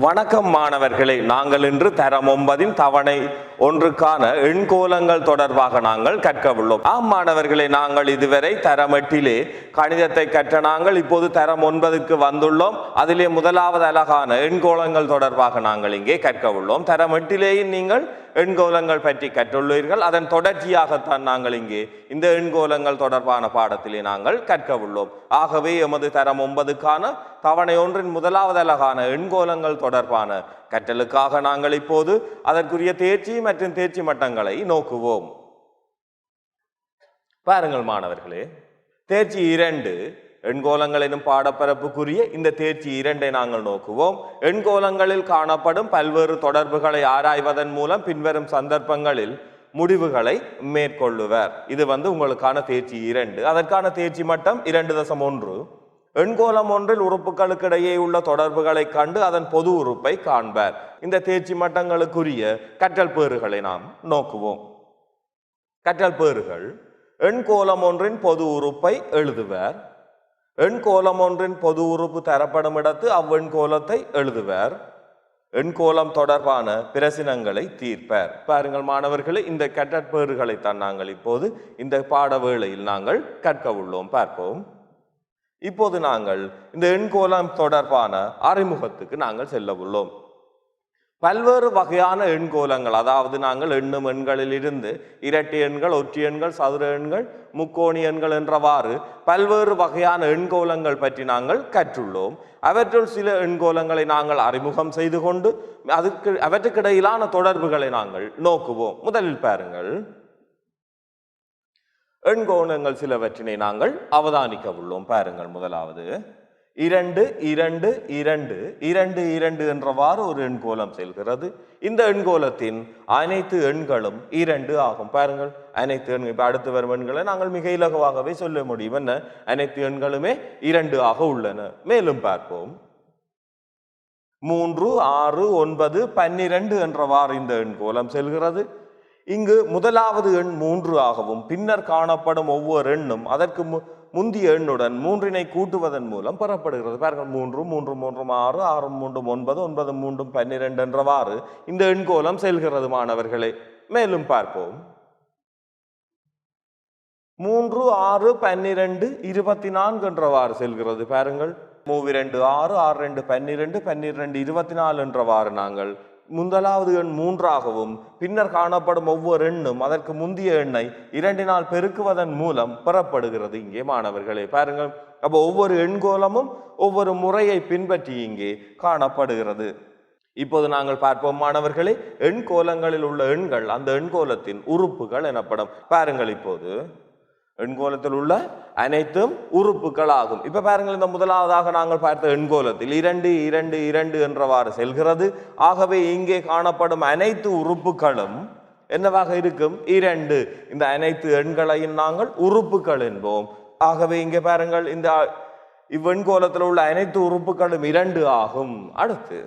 வணக்கம் மாணவர்களே, நாங்கள் இன்று தரம் 9 தவணை 1க்கான எண்கோலங்கள் தொடர்பாக நாங்கள் கற்க உள்ளோம். மாணவர்களே, நாங்கள் இதுவரை தரம் 8 கணிதத்தை கற்ற நாங்கள் இப்போது தரம் 9க்கு வந்துள்ளோம். அதிலே முதலாவது அழகான எண்கோலங்கள் தொடர்பாக நாங்கள் இங்கே கற்க உள்ளோம். தரம் 8 நீங்கள் எண்கோலங்கள் பற்றி கற்றுள்ளீர்கள். அதன் தொடர்ச்சியாகத்தான் நாங்கள் இங்கே இந்த எண்கோலங்கள் தொடர்பான பாடத்திலே நாங்கள் கற்க உள்ளோம். ஆகவே எமது தரம் 9க்கான தவணை 1 முதலாவது அழகான எண்கோலங்கள் தொடர்பான கற்றலுக்காக நாங்கள் இப்போது அதற்குரிய தேர்ச்சி மற்றும் தேர்ச்சி மட்டங்களை நோக்குவோம். பாருங்கள் மாணவர்களே, தேர்ச்சி 2 எண்கோலங்கள் எனும் பாடப்பரப்புக்குரிய இந்த தேர்ச்சி 2 நாங்கள் நோக்குவோம். எண்கோலங்களில் காணப்படும் பல்வேறு தொடர்புகளை ஆராய்வதன் மூலம் பின்வரும் சந்தர்ப்பங்களில் முடிவுகளை மேற்கொள்ளுவர். இது உங்களுக்கான தேர்ச்சி 2. அதற்கான தேர்ச்சி மட்டம் 2.1. எண்கோலம் ஒன்றில் உறுப்புகளுக்கு இடையே உள்ள தொடர்புகளை கண்டு அதன் பொது உறுப்பை காண்பார். இந்த தேர்ச்சி மட்டங்களுக்குரிய கற்றல் பேறுகளை நாம் நோக்குவோம். கற்றல் பேறுகள்: எண்கோலம் ஒன்றின் பொது உறுப்பை எழுதுவர். எண்கோலம் ஒன்றின் பொது உறுப்பு தரப்படும் இடத்து அவ்வெண்கோலத்தை எழுதுவர். எண்கோலம் தொடர்பான பிரச்சனைகளை தீர்ப்பார். பாருங்கள் மாணவர்களே, இந்த கற்றற்பேறுகளைத்தான் நாங்கள் இப்போது இந்த பாட வேளையில் நாங்கள் கற்க உள்ளோம். பார்ப்போம். இப்போது நாங்கள் இந்த எண்கோலம் தொடர்பான அறிமுகத்துக்கு நாங்கள் செல்ல உள்ளோம். பல்வேறு வகையான எண்கோலங்கள், அதாவது நாங்கள் எண்ணும் எண்களில் இருந்து இரட்டை எண்கள், ஒற்றை எண்கள், சதுர எண்கள், முக்கோணி எண்கள் என்றவாறு பல்வேறு வகையான எண்கோலங்கள் பற்றி நாங்கள் கற்றுள்ளோம். அவற்றுள் சில எண்கோலங்களை நாங்கள் அறிமுகம் செய்து கொண்டு அவற்றுக்கிடையிலான தொடர்புகளை நாங்கள் நோக்குவோம். முதலில் பாருங்கள், எண்கோலங்கள் சிலவற்றினை நாங்கள் அவதானிக்க உள்ளோம். பாருங்கள், முதலாவது 2 2 2 2 2 என்றவாறு ஒரு எண்கோலம் செல்கிறது. இந்த எண்கோலத்தின் அனைத்து எண்களும் 2 ஆகும். பாருங்கள், அனைத்து எண்கள் இப்ப அடுத்து வரும் எண்களை நாங்கள் மிக இலகுவாகவே சொல்ல முடியும். என்ன, அனைத்து எண்களுமே 2 ஆக உள்ளன. மேலும் பார்ப்போம். 3 6 9 12 என்றவாறு இந்த எண்கோலம் செல்கிறது. இங்கு முதலாவது எண் 3 ஆகவும் பின்னர் காணப்படும் ஒவ்வொரு எண்ணும் அதற்கு முந்திய எண்ணுடன் 3 கூட்டுவதன் மூலம் பெறப்படுகிறது. பாருங்கள், 3 3 3 6 6 3 9 9 3 12 என்றவாறு இந்த எண்கோலம் செல்கிறது மாணவர்களே. மேலும் பார்ப்போம். 3 6 12 24 என்றவாறு செல்கிறது. பாருங்கள், 3 2 6 6 2 12 12 24 என்றவாறு நாங்கள் முதலாவது எண் 3 ஆகவும் பின்னர் காணப்படும் ஒவ்வொரு எண்ணும் அதற்கு முந்திய எண்ணை 2 பெருக்குவதன் மூலம் பெறப்படுகிறது. இங்கே மாணவர்களே பாருங்கள், அப்போ ஒவ்வொரு எண்கோலமும் ஒவ்வொரு முறையை பின்பற்றி இங்கே காணப்படுகிறது. இப்போது நாங்கள் பார்ப்போம் மாணவர்களே, எண்கோலங்களில் உள்ள எண்கள் அந்த எண்கோலத்தின் உறுப்புகள் எனப்படும். பாருங்கள், இப்போது எண்கோலத்தில் உள்ள அனைத்தும் உறுப்புகள் ஆகும். இப்ப பாருங்கள், இந்த முதலாவதாக நாங்கள் பார்த்த எண்கோலத்தில் 2 2 2 என்றவாறு செல்கிறது. ஆகவே இங்கே காணப்படும் அனைத்து உறுப்புகளும் என்னவாக இருக்கும்? 2. இந்த அனைத்து எண்களையும் நாங்கள் உறுப்புகள் என்போம். ஆகவே இங்கே பாருங்கள், இந்த இவ்வெண்கோலத்தில் உள்ள அனைத்து உறுப்புகளும் 2 ஆகும். அடுத்து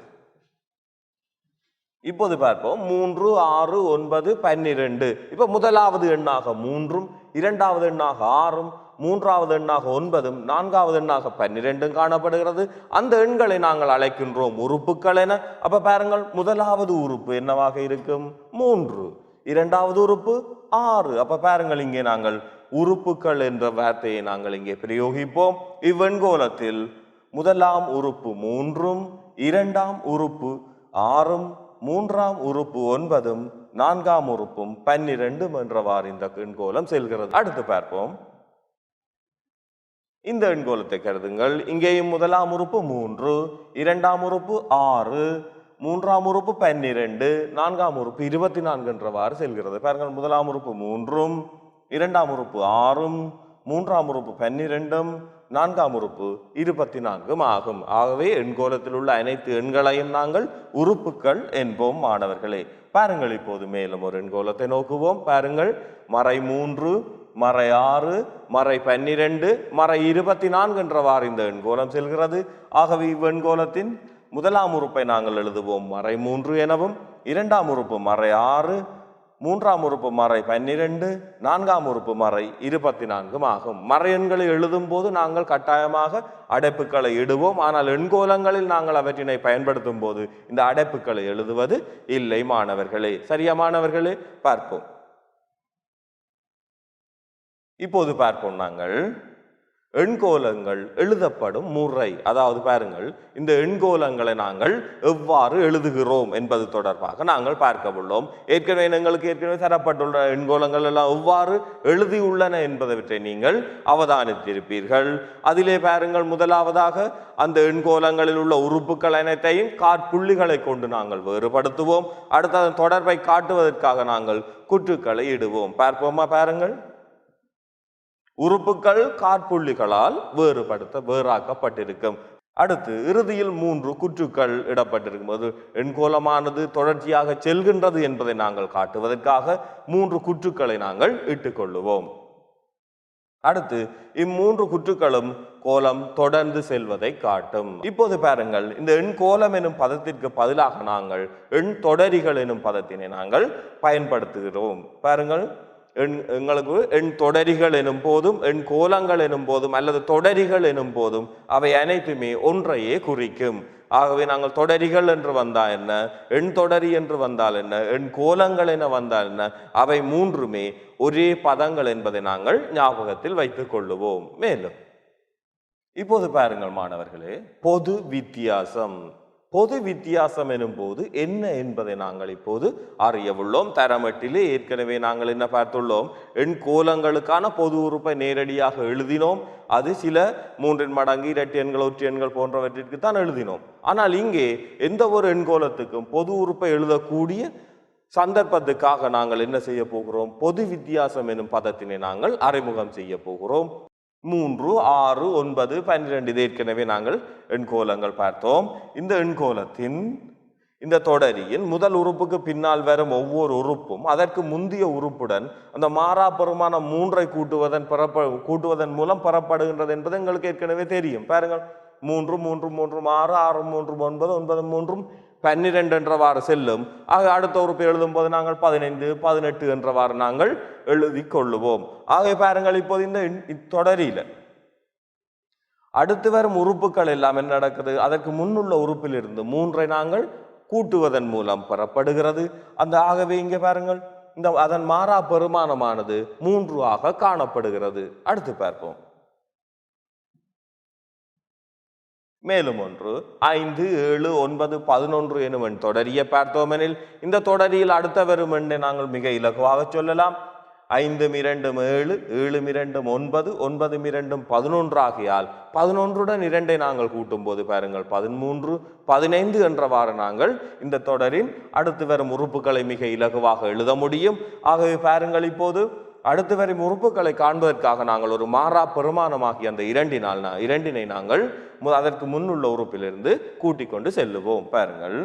இப்போது பார்ப்போம். 3 6 9 12. இப்ப முதலாவது எண்ணாக 3, இரண்டாவது எண்ணாக 6, மூன்றாவது எண்ணாக 9, நான்காவது எண்ணாக 12 காணப்படுகிறது. அந்த எண்களை நாங்கள் அழைக்கின்றோம் உறுப்புகள் என. அப்ப பாருங்கள், முதலாவது உறுப்பு என்னவாக இருக்கும்? 3. இரண்டாவது உறுப்பு 6. அப்ப பாருங்கள், இங்கே நாங்கள் உறுப்புகள் என்ற வார்த்தையை நாங்கள் இங்கே பிரயோகிப்போம். இவ்வெண்கோலத்தில் முதலாம் உறுப்பு 3, இரண்டாம் உறுப்பு 6, மூன்றாம் உறுப்பு 9, நான்காம் உறுப்பும் 12 என்றவாறு இந்த எண்கோலம் செல்கிறது. அடுத்து பார்ப்போம். இந்த எண்கோலத்தை கருதுங்கள். இங்கேயும் முதலாம் உறுப்பு 3, இரண்டாம் உறுப்பு 6, மூன்றாம் உறுப்பு 12, நான்காம் உறுப்பு 24 என்றவாறு செல்கிறது. பாருங்கள், முதலாம் உறுப்பு 3, இரண்டாம் உறுப்பு 6, மூன்றாம் உறுப்பு 12, நான்காம் உறுப்பு 24 ஆகும். ஆகவே எண்கோலத்தில் உள்ள அனைத்து எண்களையும் நாங்கள் உறுப்புகள் என்போம் மாணவர்களே. பாருங்கள், இப்போது மேலும் ஒரு எண்கோலத்தை நோக்குவோம். பாருங்கள், மறை 3, மறை 6, மறை 12, மறை 24 என்றவாறு இந்த எண்கோலம் செல்கிறது. ஆகவே இவ்வெண்கோலத்தின் முதலாம் உறுப்பை நாங்கள் எழுதுவோம் மறை 3 எனவும், இரண்டாம் உறுப்பு மறை 6, மூன்றாம் உறுப்பு மறை 12, நான்காம் உறுப்பு மறை 24 ஆகும். மறை எண்களை எழுதும் போது நாங்கள் கட்டாயமாக அடைப்புகளை இடுவோம். ஆனால் எண்கோலங்களில் நாங்கள் அவற்றினை பயன்படுத்தும் போது இந்த அடைப்புகளை எழுதுவது இல்லை மாணவர்களே. சரியா மாணவர்களே? பார்ப்போம். இப்போது பார்ப்போம் நாங்கள் எண்கோலங்கள் எழுதப்படும் முறை. அதாவது பாருங்கள், இந்த எண்கோலங்களை நாங்கள் எவ்வாறு எழுதுகிறோம் என்பது தொடர்பாக நாங்கள் பார்க்க உள்ளோம். ஏற்கனவே தரப்பட்டுள்ள எண்கோலங்கள் எல்லாம் எவ்வாறு எழுதியுள்ளன என்பதை நீங்கள் அவதானித்திருப்பீர்கள். அதிலே பாருங்கள், முதலாவதாக அந்த எண்கோலங்களில் உள்ள உறுப்புகள் அனைத்தையும் காற்புள்ளிகளை கொண்டு நாங்கள் வேறுபடுத்துவோம். அடுத்து அதன் தொடர்பை காட்டுவதற்காக நாங்கள் குற்றுக்களை இடுவோம். பார்ப்போமா? பாருங்கள், உறுப்புகள் காற்புள்ளிகளால் வேறாக்கப்பட்டிருக்கும். அடுத்து இறுதியில் 3 குற்றுக்கள் இடப்பட்டிருக்கும் போது எண்கோலமானது தொடர்ச்சியாக செல்கின்றது என்பதை நாங்கள் காட்டுவதற்காக 3 குற்றுக்களை நாங்கள் இட்டுக்கொள்ளுவோம். அடுத்து இம்மூன்று குற்றுக்களும் கோலம் தொடர்ந்து செல்வதை காட்டும். இப்போது பாருங்கள், இந்த எண் கோலம் எனும் பதத்திற்கு பதிலாக நாங்கள் எண் தொடரிகள் எனும் பதத்தினை நாங்கள் பயன்படுத்துகிறோம். பாருங்கள், எங்களுக்கு எண் தொடரிகள் எனும் போதும் எண் கோலங்கள் எனும் போதும் அல்லது தொடரிகள் எனும் போதும் அவை அனைத்துமே ஒன்றையே குறிக்கும். ஆகவே நாங்கள் தொடரிகள் என்று வந்தால் என்ன, எண் தொடரி என்று வந்தால் என்ன, எண் கோலங்கள் என வந்தால் என்ன, அவை மூன்றுமே ஒரே பதங்கள் என்பதை நாங்கள் ஞாபகத்தில் வைத்துக் கொள்ளுவோம். மேலும் இப்போது பாருங்கள் மாணவர்களே, பொது வித்தியாசம். பொது வித்தியாசம் எனும் போது என்ன என்பதை நாங்கள் இப்போது அறிய உள்ளோம். தரமட்டிலே ஏற்கனவே நாங்கள் என்ன பார்த்துள்ளோம், எண் கோலங்களுக்கான பொது உறுப்பை நேரடியாக எழுதினோம். அது சில 3 மடங்கு, இரட்டை எண்கள், ஒற்றை எண்கள் போன்றவற்றிற்கு தான் எழுதினோம். ஆனால் இங்கே எந்த ஒரு எண்கோலத்துக்கும் பொது உறுப்பை எழுதக்கூடிய சந்தர்ப்பத்துக்காக நாங்கள் என்ன செய்ய போகிறோம், பொது வித்தியாசம் எனும் பதத்தினை நாங்கள் அறிமுகம் செய்ய போகிறோம். 3, 6, 9, 12 இது ஏற்கனவே நாங்கள் எண்கோலங்கள் பார்த்தோம். இந்த எண்கோலத்தின் இந்த தொடரியின் முதல் உறுப்புக்கு பின்னால் வரும் ஒவ்வொரு உறுப்பும் அதற்கு முந்தைய உறுப்புடன் அந்த மாறா பெருமானம் 3ஐ கூட்டுவதன் மூலம் பெறப்படுகின்றது என்பது எங்களுக்கு ஏற்கனவே தெரியும். பாருங்கள், 3, 3, 3, 6, 6, 3, 9, 9, 3, 12 என்றவாறு செல்லும். ஆக அடுத்த உறுப்பை எழுதும் போது நாங்கள் 15, 18 என்றவாறு நாங்கள் எழுதி கொள்ளுவோம். ஆக பாருங்கள், இப்போது இந்த தொடரில அடுத்து வரும் உறுப்புகள் எல்லாம் என்ன நடக்குது, அதற்கு முன்னுள்ள உறுப்பிலிருந்து 3ஐ நாங்கள் கூட்டுவதன் மூலம் பெறப்படுகிறது. அந்த ஆகவே இங்கே பாருங்கள், இந்த அதன் மாறா பெருமானமானது 3 ஆக காணப்படுகிறது. அடுத்து பார்ப்போம். மேலும் ஒன்று 5, 7, 9, 11 எனும் எண் தொடரியை பார்த்தோமெனில் இந்த தொடரியில் அடுத்த வரும் எண்ணை நாங்கள் மிக இலகுவாக சொல்லலாம். 5 2 7, 7 2 9, 9 2 11 ஆகியால் 11உடன் 2ஐ நாங்கள் கூட்டும் போது பாருங்கள் 13, 15 என்றவாறு நாங்கள் இந்த தொடரின் அடுத்து வரும் உறுப்புகளை மிக இலகுவாக எழுத முடியும். ஆகவே பாருங்கள், இப்போது அடுத்து வரும் உறுப்புகளை காண்பதற்காக நாங்கள் ஒரு மாறா பெருமானமாகி அந்த இரண்டினை நாங்கள் அதற்கு முன்னுள்ள உறுப்பிலிருந்து கூட்டிக் கொண்டு செல்லுவோம். பாருங்கள்,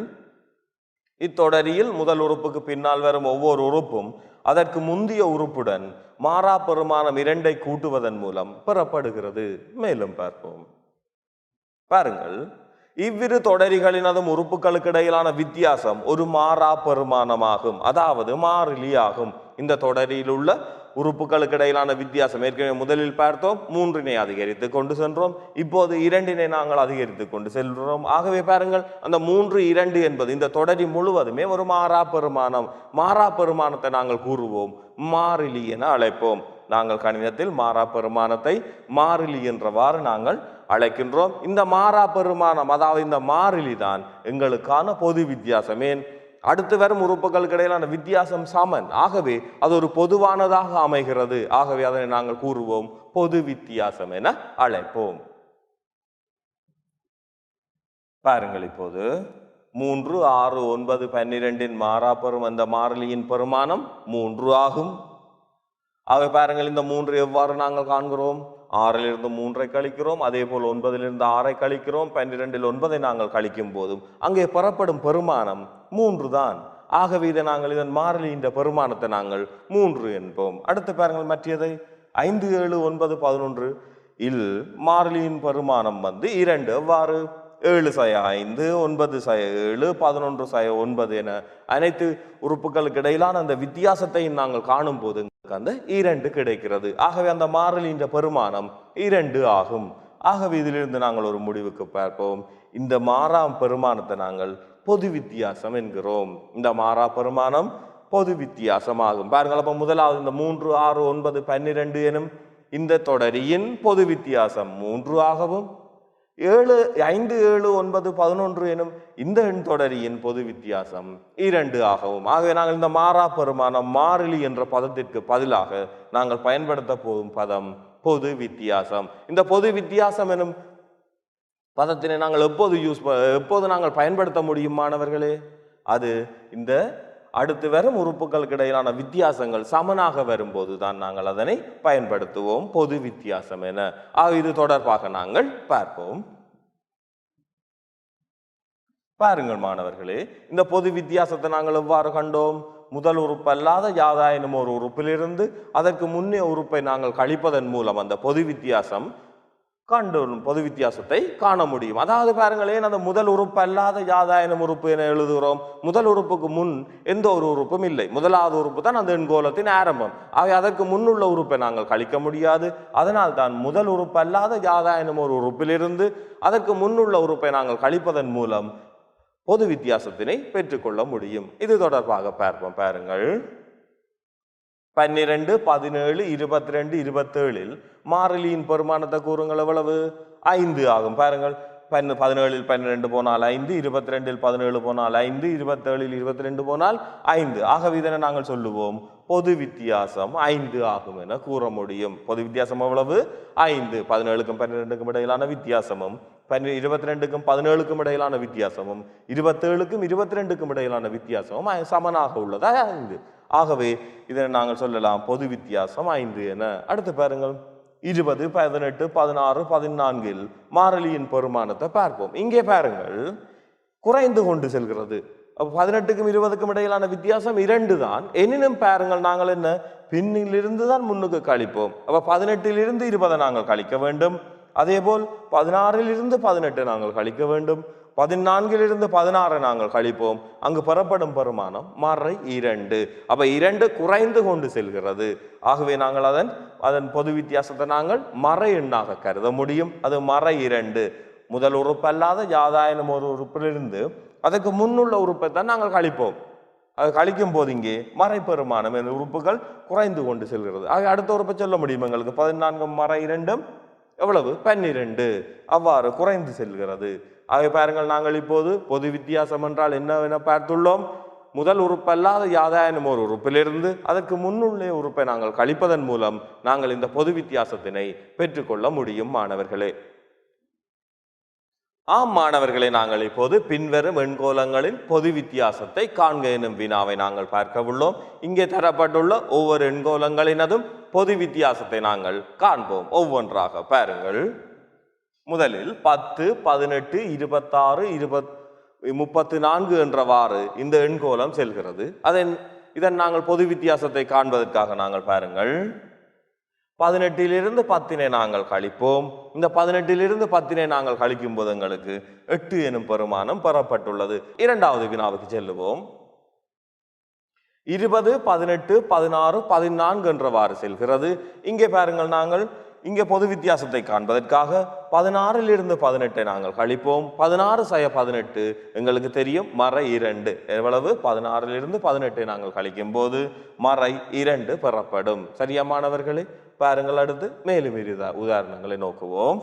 இத்தொடரியில் முதல் உறுப்புக்கு பின்னால் வரும் ஒவ்வொரு உறுப்பும் அதற்கு முந்தைய உறுப்புடன் மாறா பெருமானம் 2ஐ கூட்டுவதன் மூலம் பெறப்படுகிறது. மேலும் பார்ப்போம். பாருங்கள், இவ்விரு தொடரிகளின் அதும் உறுப்புகளுக்கு இடையிலான வித்தியாசம் ஒரு மாறா பெருமானமாகும், அதாவது மாறிலி ஆகும். இந்த தொடரில் உள்ள உறுப்புகளுக்கு இடையிலான வித்தியாசம் ஏற்கனவே முதலில் பார்த்தோம், 3ஐ அதிகரித்து கொண்டு சென்றோம். இப்போது 2ஐ நாங்கள் அதிகரித்து கொண்டு செல்கிறோம். ஆகவே பாருங்கள், அந்த 3, 2 என்பது இந்த தொடரி முழுவதுமே ஒரு மாறா பெருமானம். மாறா பெருமானத்தை நாங்கள் கூறுவோம் மாறிலி என அழைப்போம். நாங்கள் கணிதத்தில் மாறா பெருமானத்தை மாறிலி என்றவாறு நாங்கள் அழைக்கின்றோம். இந்த மாறா பெருமானம், அதாவது இந்த மாறிலி தான் எங்களுக்கான பொது வித்தியாசம். ஏன், அடுத்து வரும் உறுப்புகளுக்கு இடையிலான வித்தியாசம் சமன். ஆகவே அது ஒரு பொதுவானதாக அமைகிறது. ஆகவே அதனை நாங்கள் கூறுவோம் பொது வித்தியாசம் என அழைப்போம். பாருங்கள், இப்போது 3, 6, 9, 12 மாறா அந்த மாறிலியின் பெருமானம் 3 ஆகும். ஆகவே பாருங்கள், இந்த 3 எவ்வாறு நாங்கள் காண்கிறோம், 6லிருந்து 3ஐ கழிக்கிறோம், அதே போல் 9லிருந்து 6ஐ கழிக்கிறோம், 12ல் 9ஐ நாங்கள் கழிக்கும் போதும் அங்கே பெறப்படும் பெருமானம் 3 தான். ஆகவே இதை நாங்கள் இதன் மாறிலியின் பெருமானத்தை நாங்கள் 3 என்போம். அடுத்து பாருங்கள் மற்றதை 5, 7, 9, 11 இல் மாறிலியின் பெருமானம் 2. எவ்வாறு, 7 சய 5 9 சய 7 11 சய 9 என அனைத்து உறுப்புகளுக்கு இடையிலான அந்த வித்தியாசத்தையும் நாங்கள் காணும் போது அந்த 2 கிடைக்கிறது. ஆகவே அந்த மாறிலியின் பெருமானம் 2 ஆகும். ஆகவே இதிலிருந்து நாங்கள் ஒரு முடிவுக்கு பார்ப்போம். இந்த மாறாம் பெருமானத்தை நாங்கள் பொது வித்தியாசம் என்கிறோம். இந்த மாறா பெருமானம் பொது வித்தியாசமாகும். பாருங்கள், அப்ப முதலாவது இந்த 3 6 9 12 எனும் இந்த தொடரியின் பொது வித்தியாசம் 3 ஆகவும் 5 7 9 11 எனும் இந்த எண் தொடரியின் பொது வித்தியாசம் 2 ஆகவும். ஆகவே நாங்கள் இந்த மாறா பெருமானம் மாறிலி என்ற பதத்திற்கு பதிலாக நாங்கள் பயன்படுத்த போகும் பதம் பொது வித்தியாசம். இந்த பொது வித்தியாசம் எனும் பதத்தினை நாங்கள் எப்போது நாங்கள் பயன்படுத்த முடியும் மாணவர்களே? அது இந்த அடுத்து வரும் உறுப்புகளுக்கு இடையிலான வித்தியாசங்கள் சமனாக வரும்போது தான் நாங்கள் அதனை பயன்படுத்துவோம் பொது வித்தியாசம் என. இது தொடர்பாக நாங்கள் பார்ப்போம். பாருங்கள் மாணவர்களே, இந்த பொது வித்தியாசத்தை நாங்கள் எவ்வாறு கண்டோம்? முதல் உறுப்பு அல்லாத யாதாயினும் ஒரு உறுப்பிலிருந்து அதற்கு முன்னே உறுப்பை நாங்கள் கழிப்பதன் மூலம் அந்த பொது வித்தியாசத்தை காண முடியும். அதாவது பாருங்களேன், அந்த முதல் உறுப்பு அல்லாத யாதாயினும் உறுப்பு என எழுதுகிறோம். முதல் உறுப்புக்கு முன் எந்த ஒரு உறுப்பும் இல்லை. முதலாவது உறுப்பு தான் அந்த எண்கோலத்தின் ஆரம்பம். ஆகவே அதற்கு முன்னுள்ள உறுப்பை நாங்கள் கழிக்க முடியாது. அதனால் தான் முதல் உறுப்பு அல்லாத யாதாயினும் ஒரு உறுப்பிலிருந்து அதற்கு முன்னுள்ள உறுப்பை நாங்கள் கழிப்பதன் மூலம் பொது வித்தியாசத்தினை பெற்றுக்கொள்ள முடியும். இது தொடர்பாக பார்ப்போம். பாருங்கள், 12 17 22 27 மாறிலியின் பெருமானத்தை கூறுங்கள். எவ்வளவு? 5 ஆகும். பாருங்கள், 17 12 போனால் 5, 22 17 போனால் 5, 27 22 போனால் 5. ஆகவே இதனை நாங்கள் சொல்லுவோம் பொது வித்தியாசம் 5 ஆகும் என கூற முடியும். பொது வித்தியாசம் எவ்வளவு? 5. 17க்கும் 12க்கும் இடையிலான வித்தியாசமும் 22க்கும் 17க்கும் இடையிலான வித்தியாசமும் 27க்கும் 22க்கும் இடையிலான வித்தியாசமும் சமனாக உள்ளதா 5. ஆகவே இதனை நாங்கள் சொல்லலாம் பொது வித்தியாசம் 5 என. அடுத்து பாருங்கள், 20 18 16 14 மாறிலியின் பெருமானத்தை பார்ப்போம். இங்கே பாருங்கள், குறைந்து கொண்டு செல்கிறது. 18க்கும் 20க்கும் இடையிலான வித்தியாசம் 2 தான். எனினும் பாருங்கள், நாங்கள் என்ன பின்னிலிருந்து தான் முன்னுக்கு கழிப்போம். அப்ப 18லிருந்து 20 நாங்கள் கழிக்க வேண்டும். அதே போல் 16லிருந்து 18 நாங்கள் கழிக்க வேண்டும். 14லிருந்து 16 நாங்கள் கழிப்போம். அங்கு பெறப்படும் பெருமானம் மறை 2. அப்ப 2 குறைந்து கொண்டு செல்கிறது. ஆகவே நாங்கள் அதன் பொது வித்தியாசத்தை நாங்கள் மறை எண்ணாக கருத முடியும். அது மறை 2. முதல் உறுப்பு அல்லாத யாதாயினும் ஒரு உறுப்பிலிருந்து அதற்கு முன்னுள்ள உறுப்பை தான் நாங்கள் கழிப்போம். அது கழிக்கும் போது இங்கே மறை பெருமானம் என்ற உறுப்புகள் குறைந்து கொண்டு செல்கிறது. ஆக அடுத்த உறுப்பை சொல்ல முடியும் எங்களுக்கு. 14 மறை 2 எவ்வளவு? 12. அவ்வாறு குறைந்து செல்கிறது. ஆகவே பாருங்கள், நாங்கள் இப்போது பொது வித்தியாசம் என்றால் என்ன பார்த்துள்ளோம். முதல் உறுப்பு அல்லாத யாதாயினும் ஒரு உறுப்பிலிருந்து அதற்கு முன்னுள்ள உறுப்பை நாங்கள் கழிப்பதன் மூலம் நாங்கள் இந்த பொது வித்தியாசத்தினை பெற்றுக்கொள்ள முடியும் மாணவர்களே. ஆம் மாணவர்களே, நாங்கள் இப்போது பின்வரும் எண்கோலங்களின் பொது வித்தியாசத்தை காண்க எனும் வினாவை நாங்கள் பார்க்க உள்ளோம். இங்கே தரப்பட்டுள்ள ஒவ்வொரு எண்கோலங்களினதும் பொது வித்தியாசத்தை நாங்கள் காண்போம் ஒவ்வொன்றாக. பாருங்கள், முதலில் 10 18 26 34 என்றவாறு இந்த எண்கோலம் செல்கிறது. இதன் நாங்கள் பொது வித்தியாசத்தை காண்பதற்காக நாங்கள் பாருங்கள், 18லிருந்து 10 நாங்கள் கழிப்போம். இந்த 18லிருந்து 10 நாங்கள் கழிக்கும் போது எங்களுக்கு 8 எனும் பெருமானம் பெறப்பட்டுள்ளது. இரண்டாவது வினாவுக்கு செல்லுவோம். 20 18 16 14 என்றவாறு செல்கிறது. இங்கே பாருங்கள், நாங்கள் இங்கே பொது வித்தியாசத்தை காண்பதற்காக 16லிருந்து 18 நாங்கள் கழிப்போம். 16 சய 18 எங்களுக்கு தெரியும் மறை 2. எவ்வளவு? 16லிருந்து 18 நாங்கள் கழிக்கும் போது மறை 2 பெறப்படும். சரியா மாணவர்களே? பாருங்கள், அடுத்து மேலும் உதாரணங்களை நோக்குவோம்.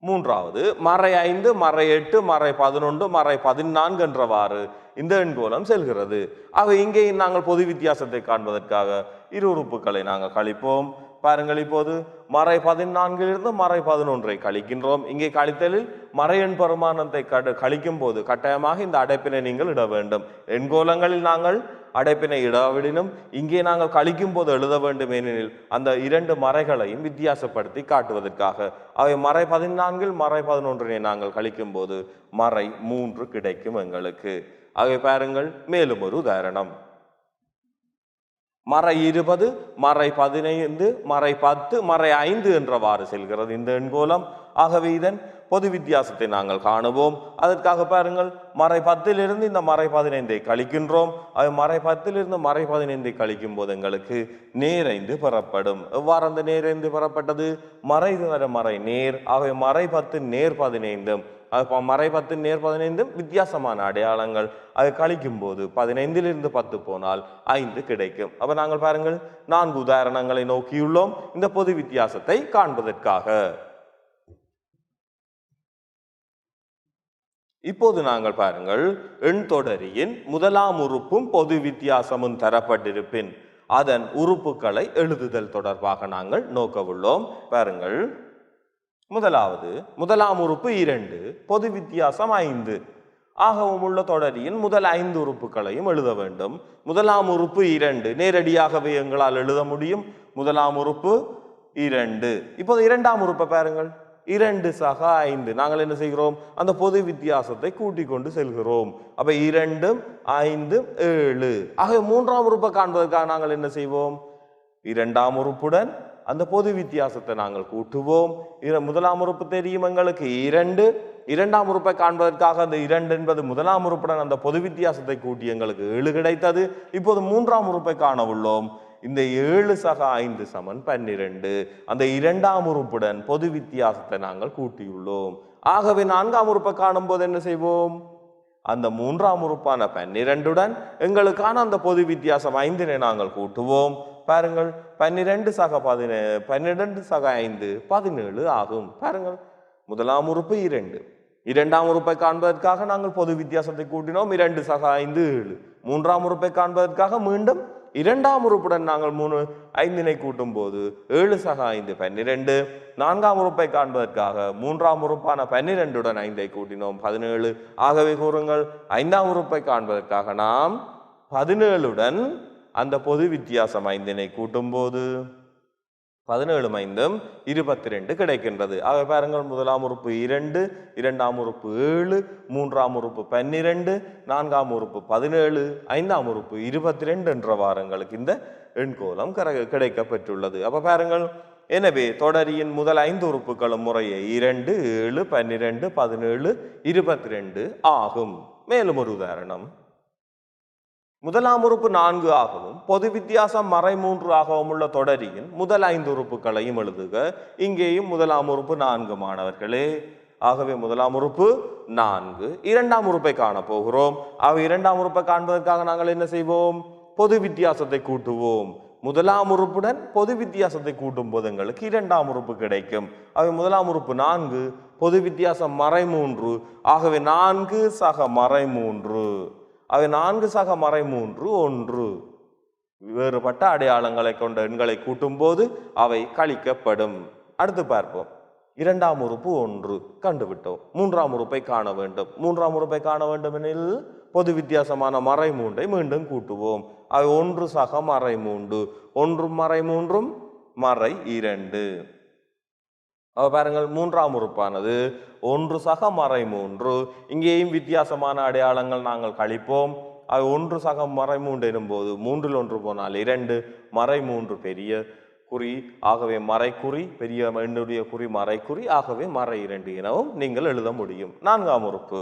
மூன்றாவது மறை 5 மறை 8 மறை 11 மறை 14 என்றவாறு இந்த எண்கோலம் செல்கிறது. ஆக இங்கே நாங்கள் பொது வித்தியாசத்தை காண்பதற்காக இரு உறுப்புகளை நாங்கள் கழிப்போம். பாருங்கள், இப்போது மறை 14லிருந்து மறை 11 கழிக்கின்றோம். இங்கே கழித்தலில் மறை எண் பெருமானத்தை கழிக்கும் போது கட்டாயமாக இந்த அடைப்பினை நீங்கள் இட வேண்டும். எண்கோலங்களில் நாங்கள் அடைப்பினை இடாவிடனும் இங்கே நாங்கள் கழிக்கும் போது எழுத வேண்டும். ஏனெனில் அந்த இரண்டு மறைகளையும் வித்தியாசப்படுத்தி காட்டுவதற்காக. அவை மறை 14 மறை 11 நாங்கள் கழிக்கும் போது மறை 3 கிடைக்கும் எங்களுக்கு. ஆகவே பாருங்கள், மேலும் ஒரு உதாரணம். மறை 20, மறை 15, மறை 10, மறை 5 என்றவாறு செல்கிறது இந்த எண்கோலம். ஆகவே இதன் பொது வித்தியாசத்தை நாங்கள் காணுவோம். அதற்காக பாருங்கள், மறை 10 இந்த மறை 15 கழிக்கின்றோம். அது மறை 10 மறை 15 கழிக்கும் போது எங்களுக்கு நேர் 5 பெறப்படும். எவ்வாறு அந்த நேர் 5 பெறப்பட்டது? மறை மறை நேர். ஆகவே மறை 10 நேர் 15, மறை 10 நேர் 15 வித்தியாசமான அடையாளங்கள். அது கழிக்கும் போது 15 10 போனால் 5 கிடைக்கும். அப்ப நாங்கள் பாருங்கள் 4 உதாரணங்களை நோக்கியுள்ளோம் இந்த பொது வித்தியாசத்தை காண்பதற்காக. இப்போது நாங்கள் பாருங்கள், எண் தொடரியின் முதலாம் உறுப்பும் பொது வித்தியாசமும் தரப்பட்டிருப்பின் அதன் உறுப்புகளை எழுதுதல் தொடர்பாக நாங்கள் நோக்கவுள்ளோம். பாருங்கள், முதலாவது முதலாம் உறுப்பு 2, பொது வித்தியாசம் 5 ஆகவும் உள்ள தொடரியின் முதல் 5 உறுப்புகளையும் எழுத வேண்டும். முதலாம் உறுப்பு 2 நேரடியாகவே எங்களால் எழுத முடியும். முதலாம் உறுப்பு 2. இப்போது இரண்டாம் உறுப்பை பாருங்கள், 2 சக 5. நாங்கள் என்ன செய்கிறோம்? அந்த பொது வித்தியாசத்தை கூட்டிக் கொண்டு செல்கிறோம். அப்ப 2 5 7. ஆக மூன்றாம் உறுப்பை காண்பதற்காக நாங்கள் என்ன செய்வோம்? இரண்டாம் உறுப்புடன் அந்த பொது வித்தியாசத்தை நாங்கள் கூட்டுவோம். முதலாம் உறுப்பு தெரியும் எங்களுக்கு 2. இரண்டாம் உறுப்பை காண்பதற்காக அந்த 2 என்பது முதலாம் உறுப்புடன் அந்த பொது வித்தியாசத்தை கூட்டி எங்களுக்கு 7 கிடைத்தது. இப்போது மூன்றாம் உறுப்பை காண உள்ளோம். இந்த 7 சக 5 சமன் 12. அந்த இரண்டாம் உறுப்புடன் பொது வித்தியாசத்தை நாங்கள் கூட்டியுள்ளோம். ஆகவே நான்காம் உறுப்பை காணும் போது என்ன செய்வோம்? அந்த மூன்றாம் உறுப்பான 12உடன் எங்களுக்கான அந்த பொது வித்தியாசம் 5 நாங்கள் கூட்டுவோம். பாருங்கள், 12 சக 12 சக 5 17 ஆகும். பாருங்கள், முதலாம் உறுப்பு 2. இரண்டாம் உறுப்பை காண்பதற்காக நாங்கள் பொது வித்தியாசத்தை கூட்டினோம். 2 சக 5 7. மூன்றாம் உறுப்பை காண்பதற்காக மீண்டும் இரண்டாம் உறுப்புடன் நாங்கள் 5 கூட்டும் போது 7 சக 5 12. நான்காம் உறுப்பை காண்பதற்காக மூன்றாம் உறுப்பான 12உடன் 5 கூட்டினோம் 17. ஆகவே கூறுங்கள், ஐந்தாம் உறுப்பை காண்பதற்காக நாம் 17உடன் அந்த பொது வித்தியாசம் 5 கூட்டும் போது 17 5 22 கிடைக்கின்றது. ஆக பாருங்கள், முதலாம் உறுப்பு 2, இரண்டாம் உறுப்பு 7, மூன்றாம் உறுப்பு 12, நான்காம் உறுப்பு 17, ஐந்தாம் உறுப்பு 22 என்ற வாரங்களுக்கு இந்த எண்கோலம் கிடைக்க பெற்றுள்ளது. அப்ப பாருங்கள், எனவே தொடரியின் முதல் 5 உறுப்புகளும் முறையே 2 7 12 17 22 ஆகும். மேலும் ஒரு உதாரணம், முதலாம் உறுப்பு 4 ஆகவும் பொது வித்தியாசம் மறை 3 ஆகவும் உள்ள தொடரியின் முதல் 5 உறுப்புகளையும் எழுதுக. இங்கேயும் முதலாம் உறுப்பு 4 மாணவர்களே. ஆகவே முதலாம் உறுப்பு 4. இரண்டாம் உறுப்பை காண போகிறோம். ஆக இரண்டாம் உறுப்பை காண்பதற்காக நாங்கள் என்ன செய்வோம்? பொது வித்தியாசத்தை கூட்டுவோம். முதலாம் உறுப்புடன் பொது வித்தியாசத்தை கூட்டும் போது எங்களுக்கு இரண்டாம் உறுப்பு கிடைக்கும். ஆகவே முதலாம் உறுப்பு 4, பொது வித்தியாசம் மறை 3. ஆகவே 4 சக மறை 3. அவை 4 சக மறை 3 1. வேறுபட்ட அடையாளங்களை கொண்ட எண்களை கூட்டும் போது அவை கழிக்கப்படும். அடுத்து பார்ப்போம். இரண்டாம் உறுப்பு 1 கண்டுவிட்டோம். மூன்றாம் உறுப்பை காண வேண்டும். மூன்றாம் உறுப்பை காண வேண்டும் எனில் பொது வித்தியாசமான மறை 3 மீண்டும் கூட்டுவோம். அவை 1 சக மறை 3. 1 மறை 3 மறை 2. பாருங்கள், மூன்றாம் உறுப்பானது 1 சக மறை 3. இங்கேயும் வித்தியாசமான அடையாளங்கள் நாங்கள் கழிப்போம். அது 1 சக மறை 3 எனும்போது 3ல் 1 போனால் 2, மறை 3 பெரிய குறி. ஆகவே மறைக்குறி பெரிய எண்ணுடைய குறி மறைக்குறி. ஆகவே மறை 2 எனவும் நீங்கள் எழுத முடியும். நான்காம் உறுப்பு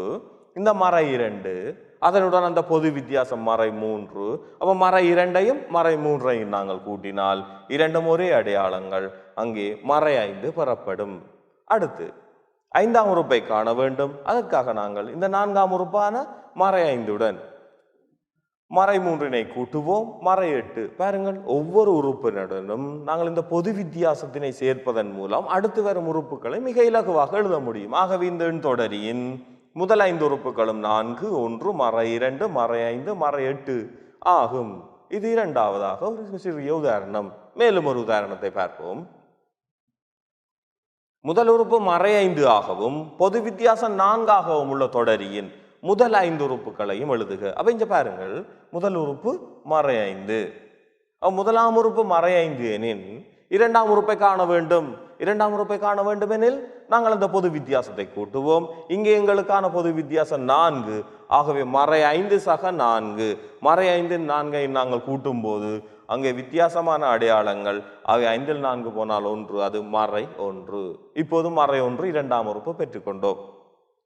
இந்த மறை 2, அதனுடன் அந்த பொது வித்தியாசம் மறை 3. அப்ப மறை 2ஐயும் மறை 3ஐயும் நாங்கள் கூட்டினால் 2 ஒரே அடையாளங்கள். அங்கே மறை 5 பெறப்படும். அடுத்து ஐந்தாம் உறுப்பை காண வேண்டும். அதற்காக நாங்கள் இந்த நான்காம் உறுப்பான மறை 5உடன் மறை 3 கூட்டுவோம். மறை 8. பாருங்கள், ஒவ்வொரு உறுப்பினருடனும் நாங்கள் இந்த பொது வித்தியாசத்தினை சேர்ப்பதன் மூலம் அடுத்து வரும் உறுப்புகளை மிக இலகுவாக எழுத முடியும். ஆகவே இந்த எண் தொடரியின் முதல் 5 உறுப்புகளும் 4 1 மறை 2 மறை 5 மறை 8 ஆகும். இது இரண்டாவதாக ஒரு சிறிய உதாரணம். மேலும் ஒரு உதாரணத்தை பார்ப்போம். முதல் உறுப்பு மறை 5 ஆகவும் பொது வித்தியாசம் 4 ஆகவும் உள்ள தொடரியின் முதல் 5 உறுப்புகளையும் எழுதுக. அப்ப இங்க பாருங்கள், முதல் உறுப்பு மறை 5. முதலாம் உறுப்பு மறை 5 எனில் இரண்டாம் உறுப்பை காண வேண்டும். இரண்டாம் உறுப்பை காண வேண்டும் எனில் நாங்கள் அந்த பொது வித்தியாசத்தை கூட்டுவோம். இங்கே எங்களுக்கான பொது வித்தியாசம் 4. ஆகவே மறை 5 சக 4. மறை 5 4ஐ நாங்கள் கூட்டும் போது அங்கே வித்தியாசமான அடையாளங்கள் அவை 5 இல் 4 போனால் 1 அது மறை 1. இப்போது மறை 1 இரண்டாம் உறுப்பு பெற்றுக்கொண்டோம்.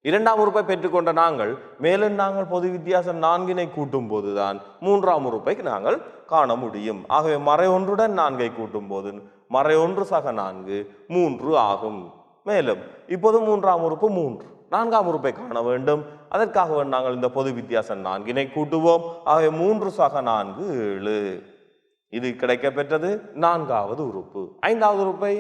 இரண்டாம் உறுப்பை பெற்றுக்கொண்ட நாங்கள் மேலும் நாங்கள் பொது வித்தியாசம் 4 கூட்டும் போதுதான் மூன்றாம் உறுப்பை நாங்கள் காண முடியும். ஆகவே மறை 1 4 கூட்டும் போது மறை 1 சக 4 3 ஆகும். மேலும் இப்போது மூன்றாம் உறுப்பு 3, நான்காம் உறுப்பை காண வேண்டும். அதற்காக நாங்கள் இந்த பொது வித்தியாசம் 4 கூட்டுவோம். ஆகவே 3 சக 4 7. இது கிடைக்க பெற்றது நான்காவது உறுப்பு. ஐந்தாவது உறுப்பை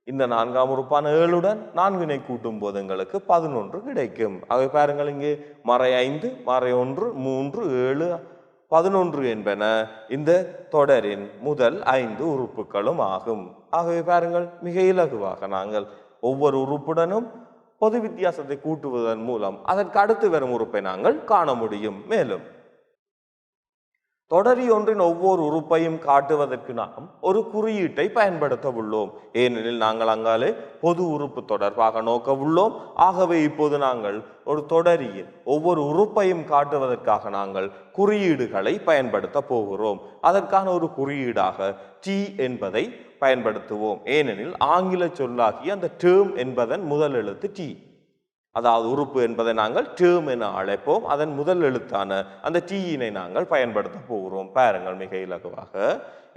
இந்த நான்காம் உறுப்பான 7 4 கூட்டும் போது எங்களுக்கு 11 கிடைக்கும். ஆகவே பாருங்கள், இங்கே மறை 5 மறை 1 3 7 11 என்பன இந்த தொடரின் முதல் 5 உறுப்புகளும் ஆகும். ஆகவே பாருங்கள், மிக இலகுவாக நாங்கள் ஒவ்வொரு உறுப்புடனும் பொது வித்தியாசத்தை கூட்டுவதன் மூலம் அதற்கு அடுத்து வரும் உறுப்பை நாங்கள் காண முடியும். மேலும் தொடரி ஒன்றின் ஒவ்வொரு உறுப்பையும் காட்டுவதற்கு நாம் ஒரு குறியீட்டை பயன்படுத்த உள்ளோம். ஏனெனில் நாங்கள் அங்காலே பொது உறுப்பு தொடர்பாக நோக்க உள்ளோம். ஆகவே இப்போது நாங்கள் ஒரு தொடரியின் ஒவ்வொரு உறுப்பையும் காட்டுவதற்காக நாங்கள் குறியீடுகளை பயன்படுத்த போகிறோம். அதற்கான ஒரு குறியீடாக டி என்பதை பயன்படுத்துவோம். ஏனெனில் ஆங்கில சொல்லாகி அந்த டேர்ம் என்பதன் முதல் எழுத்து டி, அதாவது உறுப்பு என்பதை நாங்கள் டேர்ம் என அழைப்போம். அதன் முதல் எழுத்தான அந்த டீயினை நாங்கள் பயன்படுத்த போகிறோம். பாருங்கள், மிக இலகுவாக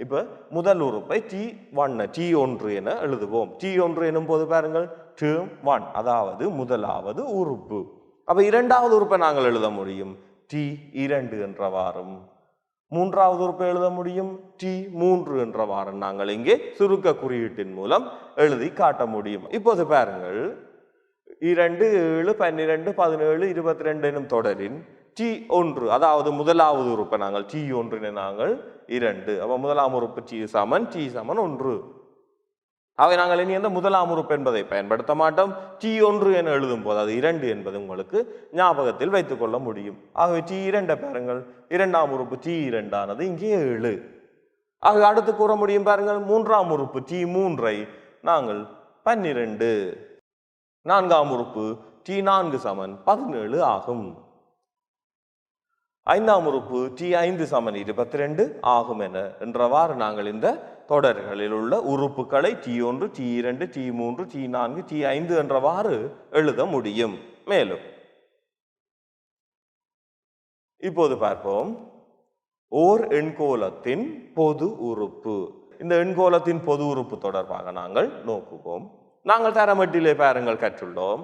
இப்ப முதல் உறுப்பை T1 என எழுதுவோம். T1 எனும் போது பாருங்கள், டேர்ம் 1, அதாவது முதலாவது உறுப்பு. அப்ப இரண்டாவது உறுப்பை நாங்கள் எழுத முடியும் T2 என்றவாறும், மூன்றாவது உறுப்பை எழுத முடியும் T3 என்றவாறும் நாங்கள் இங்கே சுருக்க குறியீட்டின் மூலம் எழுதி காட்ட முடியும். இப்போது பாருங்கள், 2 7 12 17 22 எனும் தொடரின் T1, அதாவது முதலாவது உறுப்பை நாங்கள் T1 நாங்கள் 2, அப்ப முதலாம் உறுப்பு T சமன் 1. அவை நாங்கள் இனி அந்த முதலாம் உறுப்பு என்பதை பயன்படுத்த மாட்டோம். T1 என எழுதும் போது அது 2 என்பது உங்களுக்கு ஞாபகத்தில் வைத்துக் கொள்ள முடியும். ஆகவே T2 பாருங்கள், இரண்டாம் உறுப்பு T2 ஆனது இங்கே 7. ஆக அடுத்து கூற முடியும் பாருங்கள், மூன்றாம் உறுப்பு T3 நாங்கள் 12, நான்காம் உறுப்பு T4 சமன் 17 ஆகும். ஐந்தாம் உறுப்பு T5 சமன் 22 ஆகும் என்றவாறு நாங்கள் இந்த தொடர்களில் உள்ள உறுப்புகளை T1 T2 T3 T4 T5 என்றவாறு எழுத முடியும். மேலும் இப்போது பார்ப்போம் ஓர் எண்கோளத்தின் பொது உறுப்பு. இந்த எண்கோளத்தின் பொது உறுப்பு தொடர்பாக நாங்கள் நோக்குவோம். நாங்கள் தரமட்டிலே பாருங்கள் கற்றுள்ளோம்.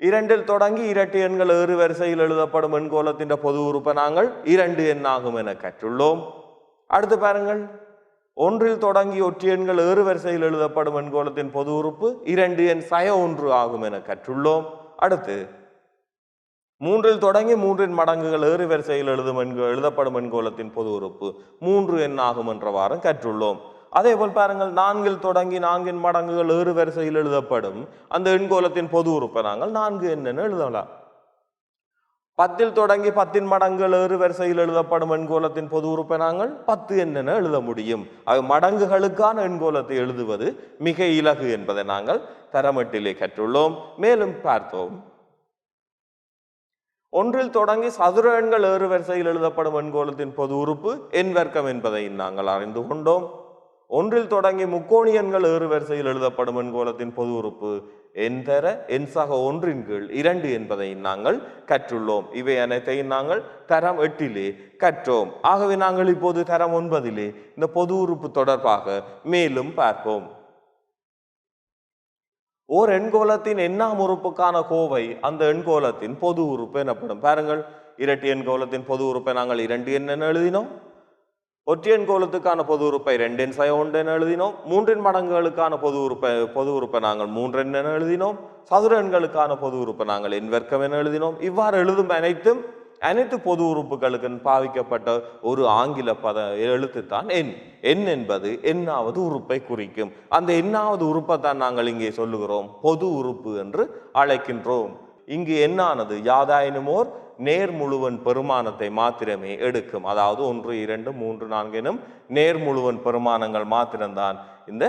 2 தொடங்கி இரட்டை எண்கள் ஏறு வரிசையில் எழுதப்படும் எண்கோளத்தின் பொது உறுப்பை நாங்கள் 2 எண்ணாகும் என கற்றுள்ளோம். அடுத்து பாருங்கள், 1 தொடங்கி ஒற்றை எண்கள் ஏறு வரிசையில் எழுதப்படும் எண்கோளத்தின் பொது உறுப்பு 2 எண் சய 1 ஆகும் என கற்றுள்ளோம். அடுத்து 3 தொடங்கி 3 மடங்குகள் ஏறு வரிசையில் எழுதப்படும் எண்கோளத்தின் பொது உறுப்பு 3 எண் ஆகும் என்றவாறு கற்றுள்ளோம். அதே போல் பாருங்கள், 4 தொடங்கி 4 மடங்குகள் ஏறு வரிசையில் எழுதப்படும் அந்த எண்கோளத்தின் பொது உறுப்பை நாங்கள் 4 என எழுதலாம். 10 தொடங்கி 10 மடங்குகள் ஏறு வரிசையில் எழுதப்படும் எண்கோளத்தின் பொது உறுப்பை நாங்கள் 10 என எழுத முடியும். மடங்குகளுக்கான எண்கோளத்தை எழுதுவது மிக இலகு என்பதை நாங்கள் தரமட்டிலே கற்றுள்ளோம். மேலும் பார்த்தோம், 1 தொடங்கி சதுர எண்கள் ஏறு வரிசையில் எழுதப்படும் எண்கோளத்தின் பொது உறுப்பு எண் வர்க்கம் என்பதை நாங்கள் அறிந்து கொண்டோம். 1 தொடங்கி முக்கோணி எண்கள் ஏறு வரிசையில் எழுதப்படும் எண்கோளத்தின் பொது உறுப்பு எண் தர எண் சக 1 கீழ் 2 என்பதை நாங்கள் கற்றுள்ளோம். இவை அனைத்தையும் நாங்கள் தரம் 8 கற்றோம். ஆகவே நாங்கள் இப்போது தரம் 9 இந்த பொது உறுப்பு தொடர்பாக மேலும் பார்ப்போம். ஓர் எண்கோளத்தின் எண்ணாம் உறுப்புக்கான கோவை அந்த எண்கோளத்தின் பொது உறுப்பு எனப்படும். பாருங்கள், இரட்டை எண்கோளத்தின் பொது உறுப்பை நாங்கள் 2 என எழுதினோம். ஒற்றை எண்கோளத்துக்கான பொது உறுப்பை 2 எண் சய 1 என எழுதினோம். 3 மடங்குகளுக்கான பொது உறுப்பை நாங்கள் 3 என எழுதினோம். சதுர எண்களுக்கான பொது உறுப்பை நாங்கள் எண் வர்க்கம் என எழுதினோம். இவ்வாறு எழுதும் அனைத்து பொது உறுப்புகளுக்கு பாவிக்கப்பட்ட ஒரு ஆங்கில எழுத்து தான் எண். எண் என்பது எண்ணாவது உறுப்பை குறிக்கும். அந்த எண்ணாவது உறுப்பை தான் நாங்கள் இங்கே சொல்லுகிறோம் பொது உறுப்பு என்று அழைக்கின்றோம். இங்கு எண்ணானது யாதாயினுமோர் நேர் முழுவன் பெருமானத்தை மாத்திரமே எடுக்கும். அதாவது 1 2 3 4 எனும் நேர் முழுவன் பெருமானங்கள் மாத்திரம்தான் இந்த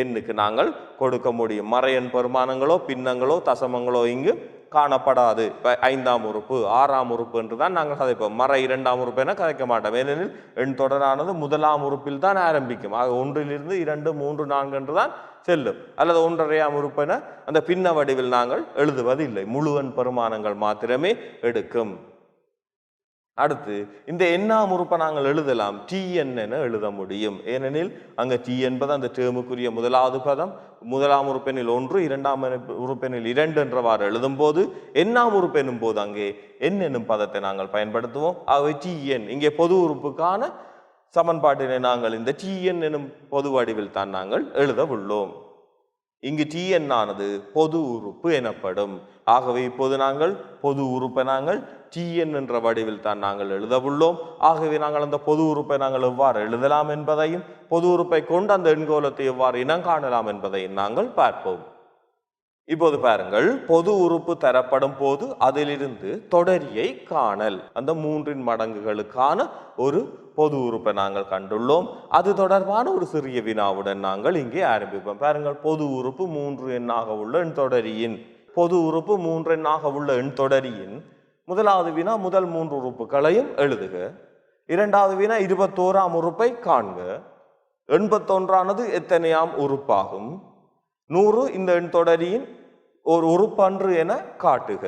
எண்ணுக்கு நாங்கள் கொடுக்க முடியும். மறையன் பெருமானங்களோ பின்னங்களோ தசமங்களோ இங்கு காணப்படாது. இப்ப 5ஆம் உறுப்பு 6ஆம் உறுப்பு என்றுதான் நாங்கள் கதைப்போம். மற 2ஆம் உறுப்பு என கதைக்க மாட்டோம். ஏனெனில் எண் தொடரானது முதலாம் உறுப்பில் தான் ஆரம்பிக்கும். ஆக 1லிருந்து 2, 3, 4 என்றுதான் செல்லும். அல்லது 1.5ஆம் உறுப்பு என அந்த பின்ன வடிவில் நாங்கள் எழுதுவதில்லை. முழு எண் பெருமானங்கள் மாத்திரமே எடுக்கும். அடுத்து இந்த எண்ணாம் உறுப்பை நாங்கள் எழுதலாம் Tn என எழுத முடியும். ஏனெனில் அங்க T என்பது அந்த டேர்முக்குரிய முதலாவது பதம். முதலாம் உறுப்பெனில் 1, இரண்டாம் உறுப்பெனில் 2 என்றவாறு எழுதும் போது எண்ணாம் உறுப்பு எனும் போது அங்கே n எனும் பதத்தை நாங்கள் பயன்படுத்துவோம். ஆகவே Tn இங்கே பொது உறுப்புக்கான சமன்பாட்டினை நாங்கள் இந்த Tn எனும் பொது வடிவில் தான் நாங்கள் எழுத உள்ளோம். இங்கு Tn ஆனது பொது உறுப்பு எனப்படும். ஆகவே இப்போது நாங்கள் பொது உறுப்பை நாங்கள் Tn என்ற வடிவில் தான் நாங்கள் எழுத உள்ளோம். ஆகவே நாங்கள் அந்த பொது உறுப்பை நாங்கள் எவ்வாறு எழுதலாம் என்பதையும் பொது உறுப்பை கொண்டு அந்த எண்கோலத்தை எவ்வாறு இனம் காணலாம் என்பதையும் நாங்கள் பார்ப்போம். இப்போது பாருங்கள், பொது உறுப்பு தரப்படும் போது அதிலிருந்து தொடரியை காணல், அந்த 3 மடங்குகளுக்கான ஒரு பொது உறுப்பை நாங்கள் கண்டுள்ளோம். அது தொடர்பான ஒரு சிறிய வினாவுடன் நாங்கள் இங்கே ஆரம்பிப்போம். பாருங்கள், பொது உறுப்பு 3 எண்ணாக உள்ள எண் தொடரியின் பொது உறுப்பு 3 எண்ணாக உள்ள எண் தொடரியின் முதலாவது வினா முதல் 3 உறுப்புகளையும் எழுதுக. இரண்டாவது வினா 21ஆம் உறுப்பை காண்க. 81ஆனது எத்தனையாம் உறுப்பாகும்? 100 இந்த எண் தொடரியின் ஒரு உறுப்பன்று என காட்டுக.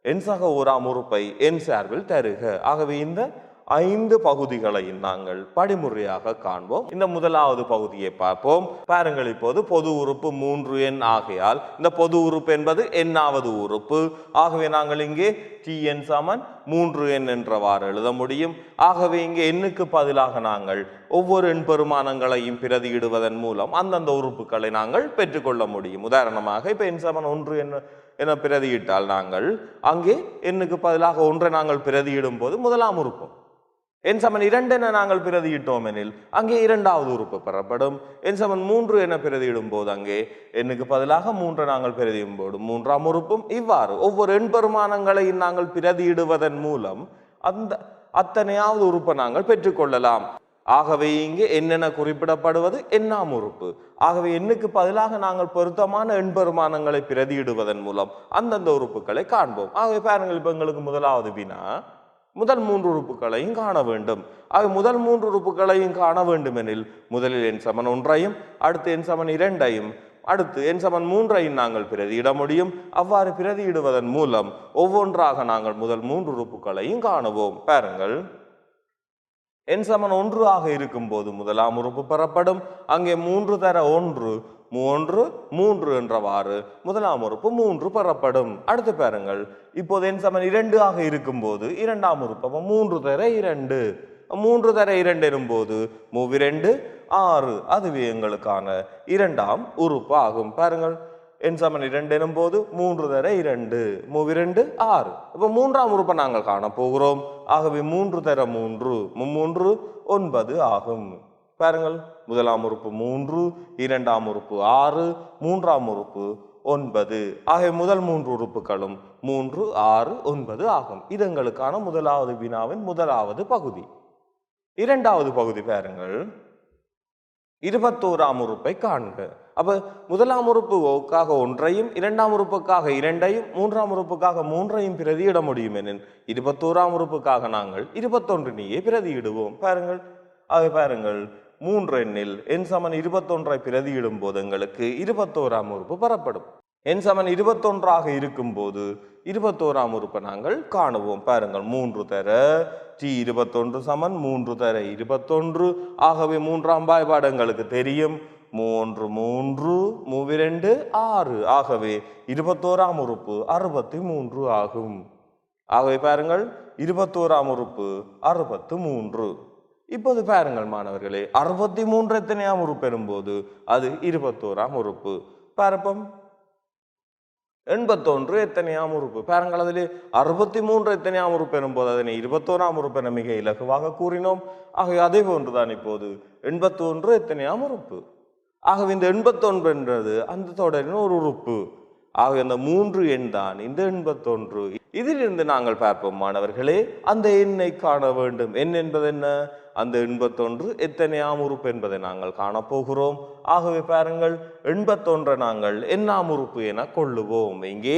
எண்சக ஓராம் உறுப்பை எண் சார்பில் தருக. ஆகவே இந்த 5 பகுதிகளையும் நாங்கள் படிமுறையாக காண்போம். இந்த முதலாவது பகுதியை பார்ப்போம். பாருங்கள், இப்போது பொது உறுப்பு 3 எண் ஆகையால் இந்த பொது உறுப்பு என்பது எண்ணாவது உறுப்பு. ஆகவே நாங்கள் இங்கே Tn சமன் 3 எண் என்றவாறு எழுத முடியும். ஆகவே இங்கே எண்ணுக்கு பதிலாக நாங்கள் ஒவ்வொரு எண் பெருமானங்களையும் பிரதியிடுவதன் மூலம் அந்தந்த உறுப்புகளை நாங்கள் பெற்றுக்கொள்ள முடியும். உதாரணமாக இப்ப எண் சமன் 1 என பிரதியிட்டால் நாங்கள் அங்கே எண்ணுக்கு பதிலாக 1 நாங்கள் பிரதியிடும் போது முதலாம் உறுப்பு. எண் சமன் 2 என நாங்கள் பிரதியிட்டோம் எனில் அங்கே இரண்டாவது உறுப்பு பெறப்படும். எண் சமன் 3 என பிரதியிடும் போது அங்கே எண்ணுக்கு பதிலாக 3 நாங்கள் பிரதியிடும் போது மூன்றாம் உறுப்பும். இவ்வாறு ஒவ்வொரு எண் பெருமானங்களையும் நாங்கள் பிரதியிடுவதன் மூலம் அந்த அத்தனையாவது உறுப்பை நாங்கள் பெற்றுக்கொள்ளலாம். ஆகவே இங்கே என்னென்ன குறிப்பிடப்படுவது எண்ணாம் உறுப்பு. ஆகவே எண்ணுக்கு பதிலாக நாங்கள் பொருத்தமான எண் பெருமானங்களை பிரதியிடுவதன் மூலம் அந்தந்த உறுப்புகளை காண்போம். ஆகவே பாருங்கள், இப்ப எங்களுக்கு முதலாவது வினா முதல் 3 உறுப்புகளையும் காண வேண்டும். ஆக முதல் 3 உறுப்புகளையும் காண வேண்டும் எனில் முதலில் எண் சமன் 1ஐயும் அடுத்து எண் சமன் 2ஐயும் அடுத்து எண் சமன் 3ஐயும் நாங்கள் பிரதியிட முடியும். அவ்வாறு பிரதியிடுவதன் மூலம் ஒவ்வொன்றாக நாங்கள் முதல் 3 உறுப்புகளையும் காணுவோம். பாருங்கள், எண் சமன் 1 ஆக இருக்கும் போது முதலாம் உறுப்பு பெறப்படும். அங்கே 3 தர 1 3 என்றவாறு முதலாம் உறுப்பு 3 பெறப்படும். அடுத்து பாருங்கள், இப்போது எண் சமன் 2 ஆக இருக்கும் போது இரண்டாம் உறுப்பு 3 தர 2 3 தர 2 எனும்போது 2 6 அதுவே எங்களுக்கான இரண்டாம் உறுப்பு ஆகும். பாருங்கள், எண் சமன் 2 எனும்போது 3 தர 2 2 6. இப்போ மூன்றாம் உறுப்பை நாங்கள் காண போகிறோம். ஆகவே 3 தர 3 3 9 ஆகும். பாருங்கள், முதலாம் உறுப்பு 3, இரண்டாம் உறுப்பு 6, மூன்றாம் உறுப்பு 9. ஆகவே முதல் 3 உறுப்புகளும் 3, 6, 9 ஆகும். இது எங்களுக்கான முதலாவது வினாவின் முதலாவது பகுதி. இரண்டாவது பகுதி பாருங்கள், 21ஆம் உறுப்பை காண்க. அப்ப முதலாம் உறுப்புக்காக 1ஐயும் இரண்டாம் உறுப்புக்காக 2ஐயும் மூன்றாம் உறுப்புக்காக 3ஐயும் பிரதியிட முடியும் எனில் 21ஆம் உறுப்புக்காக நாங்கள் 21னையே பிரதியிடுவோம். பாருங்கள், ஆக பாருங்கள், 3 எண்ணில் எண் சமன் 21ஐ பிரதியிடும் போது எங்களுக்கு 21ஆம் உறுப்பு பெறப்படும். எண் சமன் 21 ஆக இருக்கும் போது 21ஆம் உறுப்பை நாங்கள் காணுவோம். பாருங்கள், 3 தர T21 சமன் 3 தர 21. ஆகவே மூன்றாம் பாய்பாடு எங்களுக்கு தெரியும். 3 3 2 6. ஆகவே 21ஆம் உறுப்பு 63 ஆகும். ஆகவே பாருங்கள், 21ஆம் உறுப்பு 63. இப்போது பாருங்கள் மாணவர்களே, 63 எத்தனையாம் உறுப்பு பெறும்போது அது 21ஆம் உறுப்பு. பார்ப்போம், 81 எத்தனையாம் உறுப்பு. பாருங்கள், அதிலே 63 எத்தனையாம் உறுப்பு பெறும்போது அதனை 21ஆம் உறுப்பு என மிக இலகுவாக கூறினோம். ஆகவே அதே போன்றுதான் இப்போது 81 எத்தனையாம் உறுப்பு. ஆகவே இந்த 81 என்றது அந்த தொடரின் ஒரு உறுப்பு. ஆகவே அந்த 3 எண் தான் இந்த 81. இதிலிருந்து நாங்கள் பார்ப்போம் மாணவர்களே, அந்த எண்ணை காண வேண்டும். எண் என்பது என்ன? அந்த 81 எத்தனையாம் உறுப்பு என்பதை நாங்கள் காணப்போகிறோம். ஆகவே பாருங்கள், 81 நாங்கள் எண்ணாம் உறுப்பு என கொள்ளுவோம். இங்கே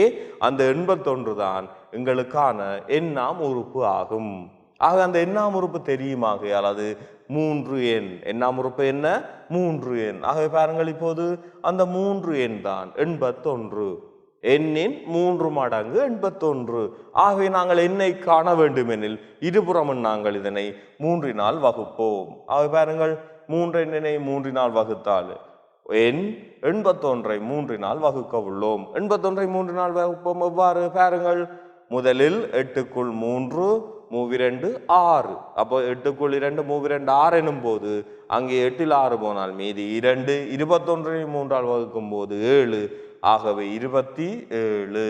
அந்த 81 தான் எங்களுக்கான எண்ணாம் உறுப்பு ஆகும். ஆக அந்த எண்ணாம் உறுப்பு தெரியுமாகையால் அது 3 எண். எண்ணாம் உறுப்பு என்ன? 3 எண். ஆகவே பாருங்கள், இப்போது அந்த 3 எண் தான் 81. எண்ணின் 3 மடங்கு 81. ஆகவே நாங்கள் எண்ணை காண வேண்டுமெனில் இருபுறமும் நாங்கள் இதனை 3 வகுப்போம். ஆகவே பாருங்கள், 3 எண்ணினை 3 வகுத்தால் எண் 81 3 வகுக்க உள்ளோம். 81 3 வகுப்போம். எவ்வாறு? பாருங்கள், முதலில் 8க்குள் 3 3 6. அப்போ 8க்குள் 2 3 6 எனும் போது அங்கே 8ல் 6 போனால் மீதி 2. 21 3 வகுக்கும் போது 7. ஆகவே 27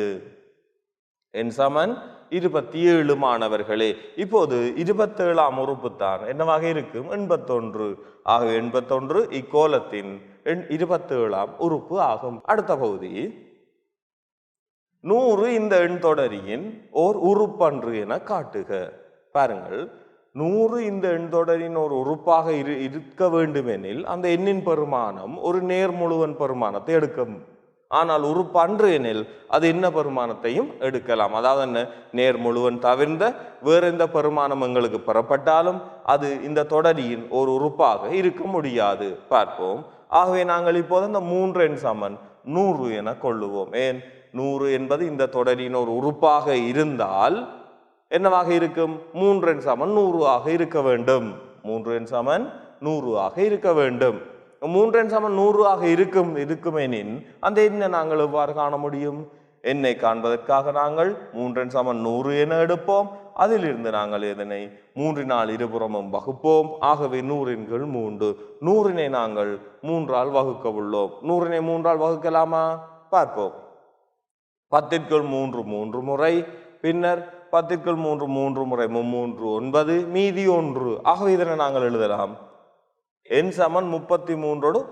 என் சமன் 27 மாணவர்களே. இப்போது 27ஆம் உறுப்பு தான் என்னவாக இருக்கும்? 81. ஆகவே 81 இக்கோலத்தின் 27ஆம் உறுப்பு ஆகும். அடுத்த பகுதி, 100 இந்த எண் தொடரியின் ஓர் உறுப்பன்று என காட்டுக. பாருங்கள், 100 இந்த எண் தொடரின் ஒரு உறுப்பாக இருக்க வேண்டுமெனில் அந்த எண்ணின் பெருமானம் ஒரு நேர்முழுவன் பெருமானத்தை எடுக்கும். ஆனால் உறுப்பன்று எனில் அது என்ன பெருமானத்தையும் எடுக்கலாம். அதாவது என்ன? நேர்முழுவன் தவிர்ந்த வேற எந்த பெருமானம் எங்களுக்கு பெறப்பட்டாலும் அது இந்த தொடரியின் ஒரு உறுப்பாக இருக்க முடியாது. பார்ப்போம். ஆகவே நாங்கள் இப்போது அந்த 3 எண் சமன் 100 என கொள்ளுவோம். ஏன்? 100 என்பது இந்த தொடரின் ஒரு உறுப்பாக இருந்தால் என்னவாக இருக்கும்? 3 எண் சமன் 100 ஆக இருக்க வேண்டும். 3 எண் சமன் 100 ஆக இருக்க வேண்டும். 3 எண் சமன் 100 ஆக இருக்குமெனின் அந்த எண்ணை நாங்கள் எவ்வாறு காண முடியும்? எண்ணை காண்பதற்காக நாங்கள் 3 எண் சமன் 100 என எடுப்போம். அதிலிருந்து நாங்கள் இதனை 3 இருபுறமும் வகுப்போம். ஆகவே 100 × 3. 100 நாங்கள் 3 வகுக்க உள்ளோம். 100 3 வகுக்கலாமா? பார்ப்போம். 10க்குள் 3 3 முறை, பின்னர் 10க்குள் 3 3 முறை 3 9, மீதி 1. ஆகவே இதனை நாங்கள் எழுதலாம். எண் சமன் 33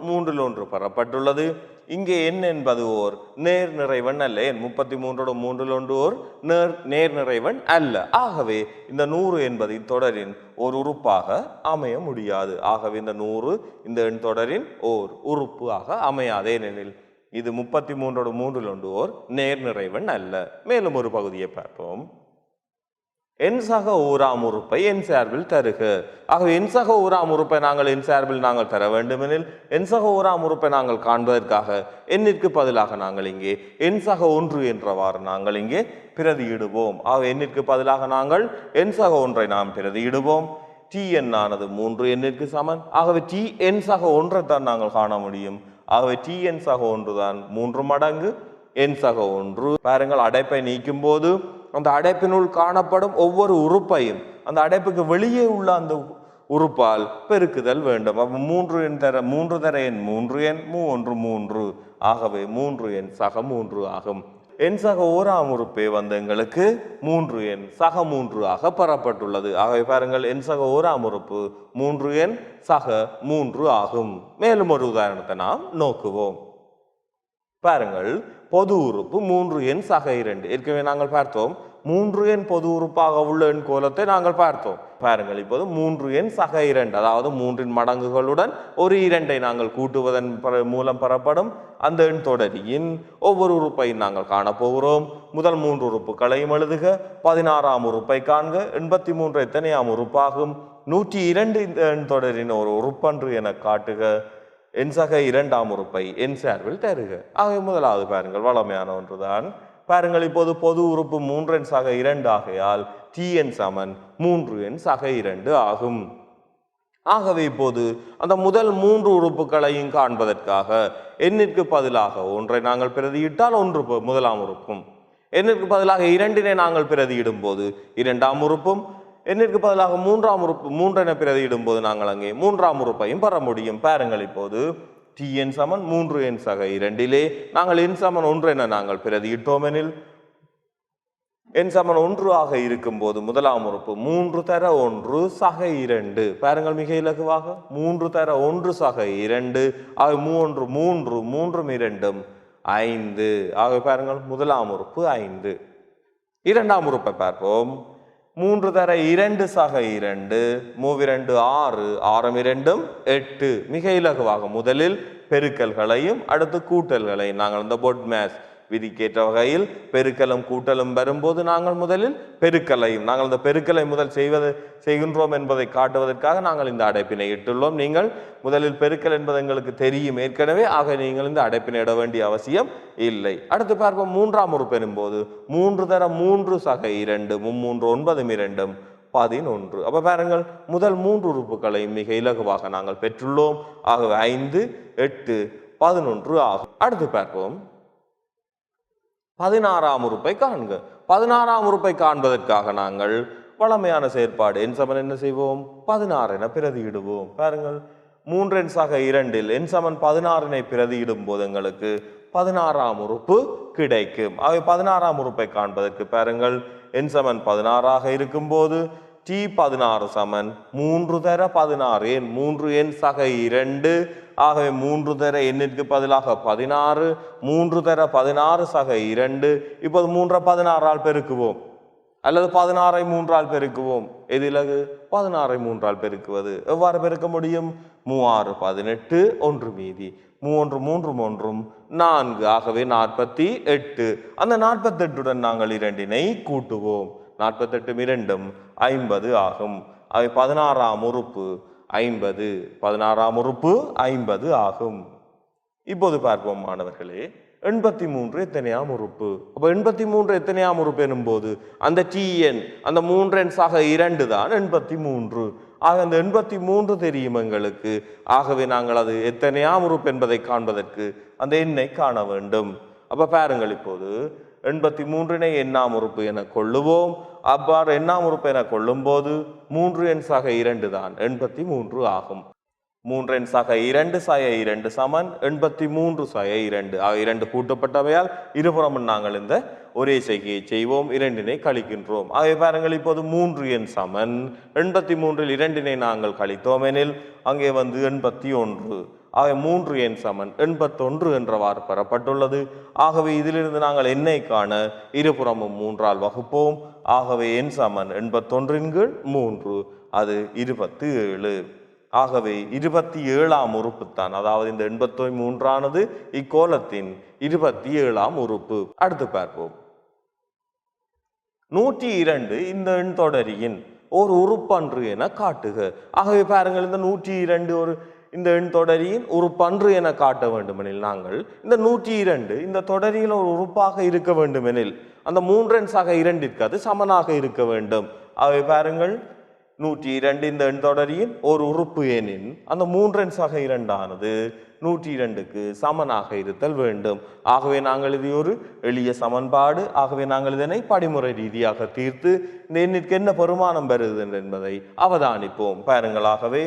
3ல் 1 பெறப்பட்டுள்ளது. இங்கே எண் என்பது ஓர் நேர் நிறைவன் அல்ல. எண் 33 3ல் 1 ஓர் நேர் நிறைவன் அல்ல. ஆகவே இந்த 100 என்பது தொடரின் ஒரு உறுப்பாக அமைய முடியாது. ஆகவே இந்த 100 இந்த எண் தொடரின் ஓர் உறுப்பு ஆக அமையாது. ஏனெனில் இது 33 3ல் 1 ஓர் நேர் நிறைவன் அல்ல. மேலும் ஒரு பகுதியை பார்ப்போம். எண் சக ஓராம் உறுப்பை எண் சார்பில் தருக. ஆகவே எண் சக ஓராம் உறுப்பை நாங்கள் எண் சார்பில் நாங்கள் தர வேண்டுமெனில் எண் சக ஓராம் உறுப்பை நாங்கள் காண்பதற்காக எண்ணிற்கு பதிலாக நாங்கள் இங்கே எண் சக 1 என்றவாறு நாங்கள் இங்கே பிரதியிடுவோம். ஆகவே எண்ணிற்கு பதிலாக நாங்கள் எண் சக 1 நாம் பிரதியிடுவோம். டி எண்ணானது 3 எண்ணிற்கு சமன். ஆகவே டி எண் சக 1 தான் நாங்கள் காண முடியும். ஆகவே டி எண் சக 1 தான் 3 மடங்கு எண் சக 1. பாருங்கள், அடைப்பை நீக்கும் போது அந்த அடைப்பினுள் காணப்படும் ஒவ்வொரு உறுப்பையும் அந்த அடைப்புக்கு வெளியே உள்ள அந்த உறுப்பால் பெருக்குதல் வேண்டும். அப்ப 3 தர எண் 3 எண் 3 3. ஆகவே 3 எண் சக 3 ஆகும். எண் சக ஓராம் உறுப்பே வந்து எங்களுக்கு 3 எண் சக 3 ஆக பெறப்பட்டுள்ளது. ஆகவே பாருங்கள், எண் சக ஓராம் உறுப்பு 3 எண் சக 3 ஆகும். மேலும் ஒரு உதாரணத்தை நாம் நோக்குவோம். பாருங்கள், பொது உறுப்பு 3 எண் சக 2. ஏற்கனவே நாங்கள் பார்த்தோம் 3 எண் பொது உறுப்பாக உள்ள எண் கோலத்தை நாங்கள் பார்த்தோம். பாருங்கள், இப்போது 3 எண் சக 2, அதாவது 3இன் மடங்குகளுடன் ஒரு 2ஐ நாங்கள் கூட்டுவதன் மூலம் பெறப்படும் அந்த எண் தொடரியின் ஒவ்வொரு உறுப்பையும் நாங்கள் காணப்போகிறோம். முதல் 3 உறுப்புகளையும் எழுதுக. 16ஆம் உறுப்பை காண்க. 83 எத்தனையாம் உறுப்பாகும்? 102 இந்த எண் தொடரின் ஒரு உறுப்பன்று என காட்டுக. எண் சக 2ஆம் உறுப்பை எண் சார்பில் தருக. ஆகவே முதலாவது பாருங்கள், வளமையான ஒன்றுதான். பாருங்கள், இப்போது பொது உறுப்பு 3 எண் சக 2 ஆகையால் டி எண் சமன் 3 எண் சக 2 ஆகும். ஆகவே இப்போது அந்த முதல் 3 உறுப்புகளையும் காண்பதற்காக எண்ணிற்கு பதிலாக 1ஐ நாங்கள் பிரதியிட்டால் 1 முதலாம் உறுப்பும், எண்ணிற்கு பதிலாக 2ஐ நாங்கள் பிரதியிடும் போது 2ஆம் உறுப்பும், எண்ணிற்கு பதிலாக 3ஆம் உறுப்பு 3 என பிரதியிடும் போது நாங்கள் அங்கே 3ஆம் உறுப்பையும் பெற முடியும். பாருங்கள், இப்போது டி எண் சமன் 3 எண் சக 2லே நாங்கள் எண் சமன் 1 என நாங்கள் பிரதியிட்டோம் எனில் எண் சமன் 1 ஆக இருக்கும் போது முதலாம் உறுப்பு 3 தர 1 சக 2. பாருங்கள், மிக இலகுவாக 3 தர 1 சக 2. ஆக 3 3 3 2 5. ஆக பாருங்கள், முதலாம் உறுப்பு 5. இரண்டாம் உறுப்பை பார்ப்போம். 3 தர 2 சக 2, மூவிரண்டு 6, 6 2 8. மிக இலகுவாக முதலில் பெருக்கல்களையும் அடுத்து கூட்டல்களையும் நாங்கள் இந்த போர்ட் மேத்ஸ் விதிக்கேற்ற வகையில் பெருக்கலும் கூட்டலும் வரும்போது நாங்கள் முதலில் பெருக்கலையும் நாங்கள் இந்த பெருக்கலை முதல் செய்கின்றோம் என்பதை காட்டுவதற்காக நாங்கள் இந்த அடைப்பினை இட்டுள்ளோம். நீங்கள் முதலில் பெருக்கல் என்பது எங்களுக்கு தெரியும் ஏற்கனவே, ஆக நீங்கள் இந்த அடைப்பினை இட வேண்டிய அவசியம் இல்லை. அடுத்து பார்ப்போம். மூன்றாம் உறுப்பு எனும்போது 3 தர 3 சக 2, 3 9 2 11. அப்ப பாருங்கள், முதல் 3 உறுப்புகளையும் மிக இலகுவாக நாங்கள் பெற்றுள்ளோம். ஆகவே 5 8 11 ஆகும். அடுத்து பார்ப்போம். 16ஆம் உறுப்பை காண்க. 16ஆம் உறுப்பை காண்பதற்காக நாங்கள் வளமையான செயற்பாடு என் சமன் என்ன செய்வோம்? 16 என பிரதியிடுவோம். பாருங்கள், 3 என் சக 2 என் சமன் 16 பிரதியிடும் போது எங்களுக்கு 16ஆம் உறுப்பு கிடைக்கும். ஆகவே 16ஆம் உறுப்பை காண்பதற்கு பாருங்கள், என் சமன் 16ஆக இருக்கும் போது T16 சமன் 3 தர 16. ஏன் 3 என் சக 2, ஆகவே 3 தர எண்ணிற்கு பதிலாக 16, 3 தர 16 சக 2. இப்போது 3 16ஆல் பெருக்குவோம் அல்லது 16ஐ 3ஆல் பெருக்குவோம். எதிலகு 16ஐ 3ஆல் பெருக்குவது எவ்வாறு பெருக்க முடியும்? 3 18 1 மீதி 3 3 3 4, ஆகவே 48. அந்த 48உடன் நாங்கள் இரண்டினை கூட்டுவோம். 48 2 50 ஆகும். அவை 16ஆம் உறுப்பு 50, 16ஆம் உறுப்பு 50 ஆகும். இப்போது பார்ப்போம் மாணவர்களே, 83 எத்தனையாம் உறுப்பு? அப்ப 83 எத்தனையாம் உறுப்பு எனும் போது அந்த TN அந்த 3 எண் சக 2 தான் 83. ஆக அந்த 83 தெரியும் எங்களுக்கு. ஆகவே நாங்கள் அது எத்தனையாம் உறுப்பு என்பதை காண்பதற்கு அந்த எண்ணை காண வேண்டும். அப்ப பாருங்கள், இப்போது 83 எண்ணாம் உறுப்பு என கொள்ளுவோம். அவ்வாறு எண்ணாம் உறுப்பு என கொள்ளும் போது 3 எண் சக 2 தான் 83 ஆகும். 3 எண் சக 2 சய 2 சமன் 83 சய 2. ஆக 2 கூட்டப்பட்டவையால் இருபுறமும் நாங்கள் இந்த ஒரே செய்கையை செய்வோம், இரண்டினை கழிக்கின்றோம். ஆகவே பாருங்கள், இப்போது 3 எண் சமன் 83இல் 2 நாங்கள் கழித்தோம் எனில் அங்கே வந்து 81. ஆகவே 3 எண் சமன் 81 என்றவாறு பெறப்பட்டுள்ளது. ஆகவே இதிலிருந்து நாங்கள் எண்ணை காண இருபுறமும் 3ஆல் வகுப்போம். ஆகவே எண் சமன் 81/3, அது 27. ஆகவே 27ஆம் உறுப்பு தான், அதாவது இந்த 83ஆனது இக்கோலத்தின் 27ஆம் உறுப்பு. அடுத்து பார்ப்போம். 102 இந்த எண் தொடரியின் ஒரு உறுப்பன்று என காட்டுக. ஆகவே பாருங்கள், இந்த 102 இந்த எண் தொடரியின் உறுப்பன்று என காட்ட வேண்டுமெனில் நாங்கள் இந்த 102 இந்த தொடரியில் ஒரு உறுப்பாக இருக்க வேண்டுமெனில் அந்த 3 எண் சக 2ற்கு அது சமனாக இருக்க வேண்டும். ஆகவே பாருங்கள், 102 இந்த எண் தொடரியின் ஒரு உறுப்பு எனின் அந்த 3 எண் சக 2ஆனது 102க்கு சமனாக இருத்தல் வேண்டும். ஆகவே நாங்கள் இது ஒரு எளிய சமன்பாடு. ஆகவே நாங்கள் இதனை படிமுறை ரீதியாக தீர்த்து இந்த எண்ணிற்கு என்ன பெருமானம் பெறுகிறது என்பதை அவதானிப்போம். பாருங்கள், ஆகவே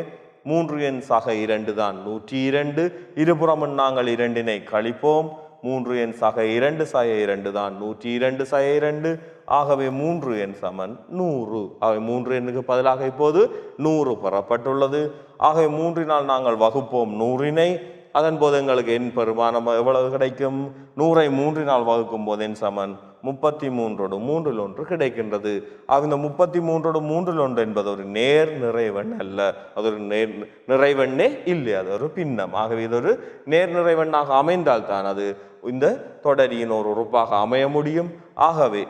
3 எண் சக 2 தான் 102. இருபுறமும் நாங்கள் இரண்டினை கழிப்போம். 3 எண் சக 2 சய 2 தான் 102 சய 2. ஆகவே 3 எண் சமன் 100. ஆகவே 3 எண்ணுக்கு பதிலாக இப்போது 100 பெறப்பட்டுள்ளது. ஆகவே 3னால் நாங்கள் வகுப்போம் 100-னை. அதன் போது எங்களுக்கு எண் பெருமானம் எவ்வளவு கிடைக்கும்? 100ஐ 3னால் வகுக்கும் போது எண் சமன் 33 3 1 கிடைக்கின்றது. இந்த 33 3 1 என்பது ஒரு நேர் நிறைவெண் அல்ல, அது ஒரு நிறைவெண்ணே இல்லை, அது ஒரு பின்னம். ஆகவே இது ஒரு நேர் நிறைவெண்ணாக அமைந்தால் தான் அது இந்த தொடரியின் ஒரு உறுப்பாக அமைய முடியும். ஆகவே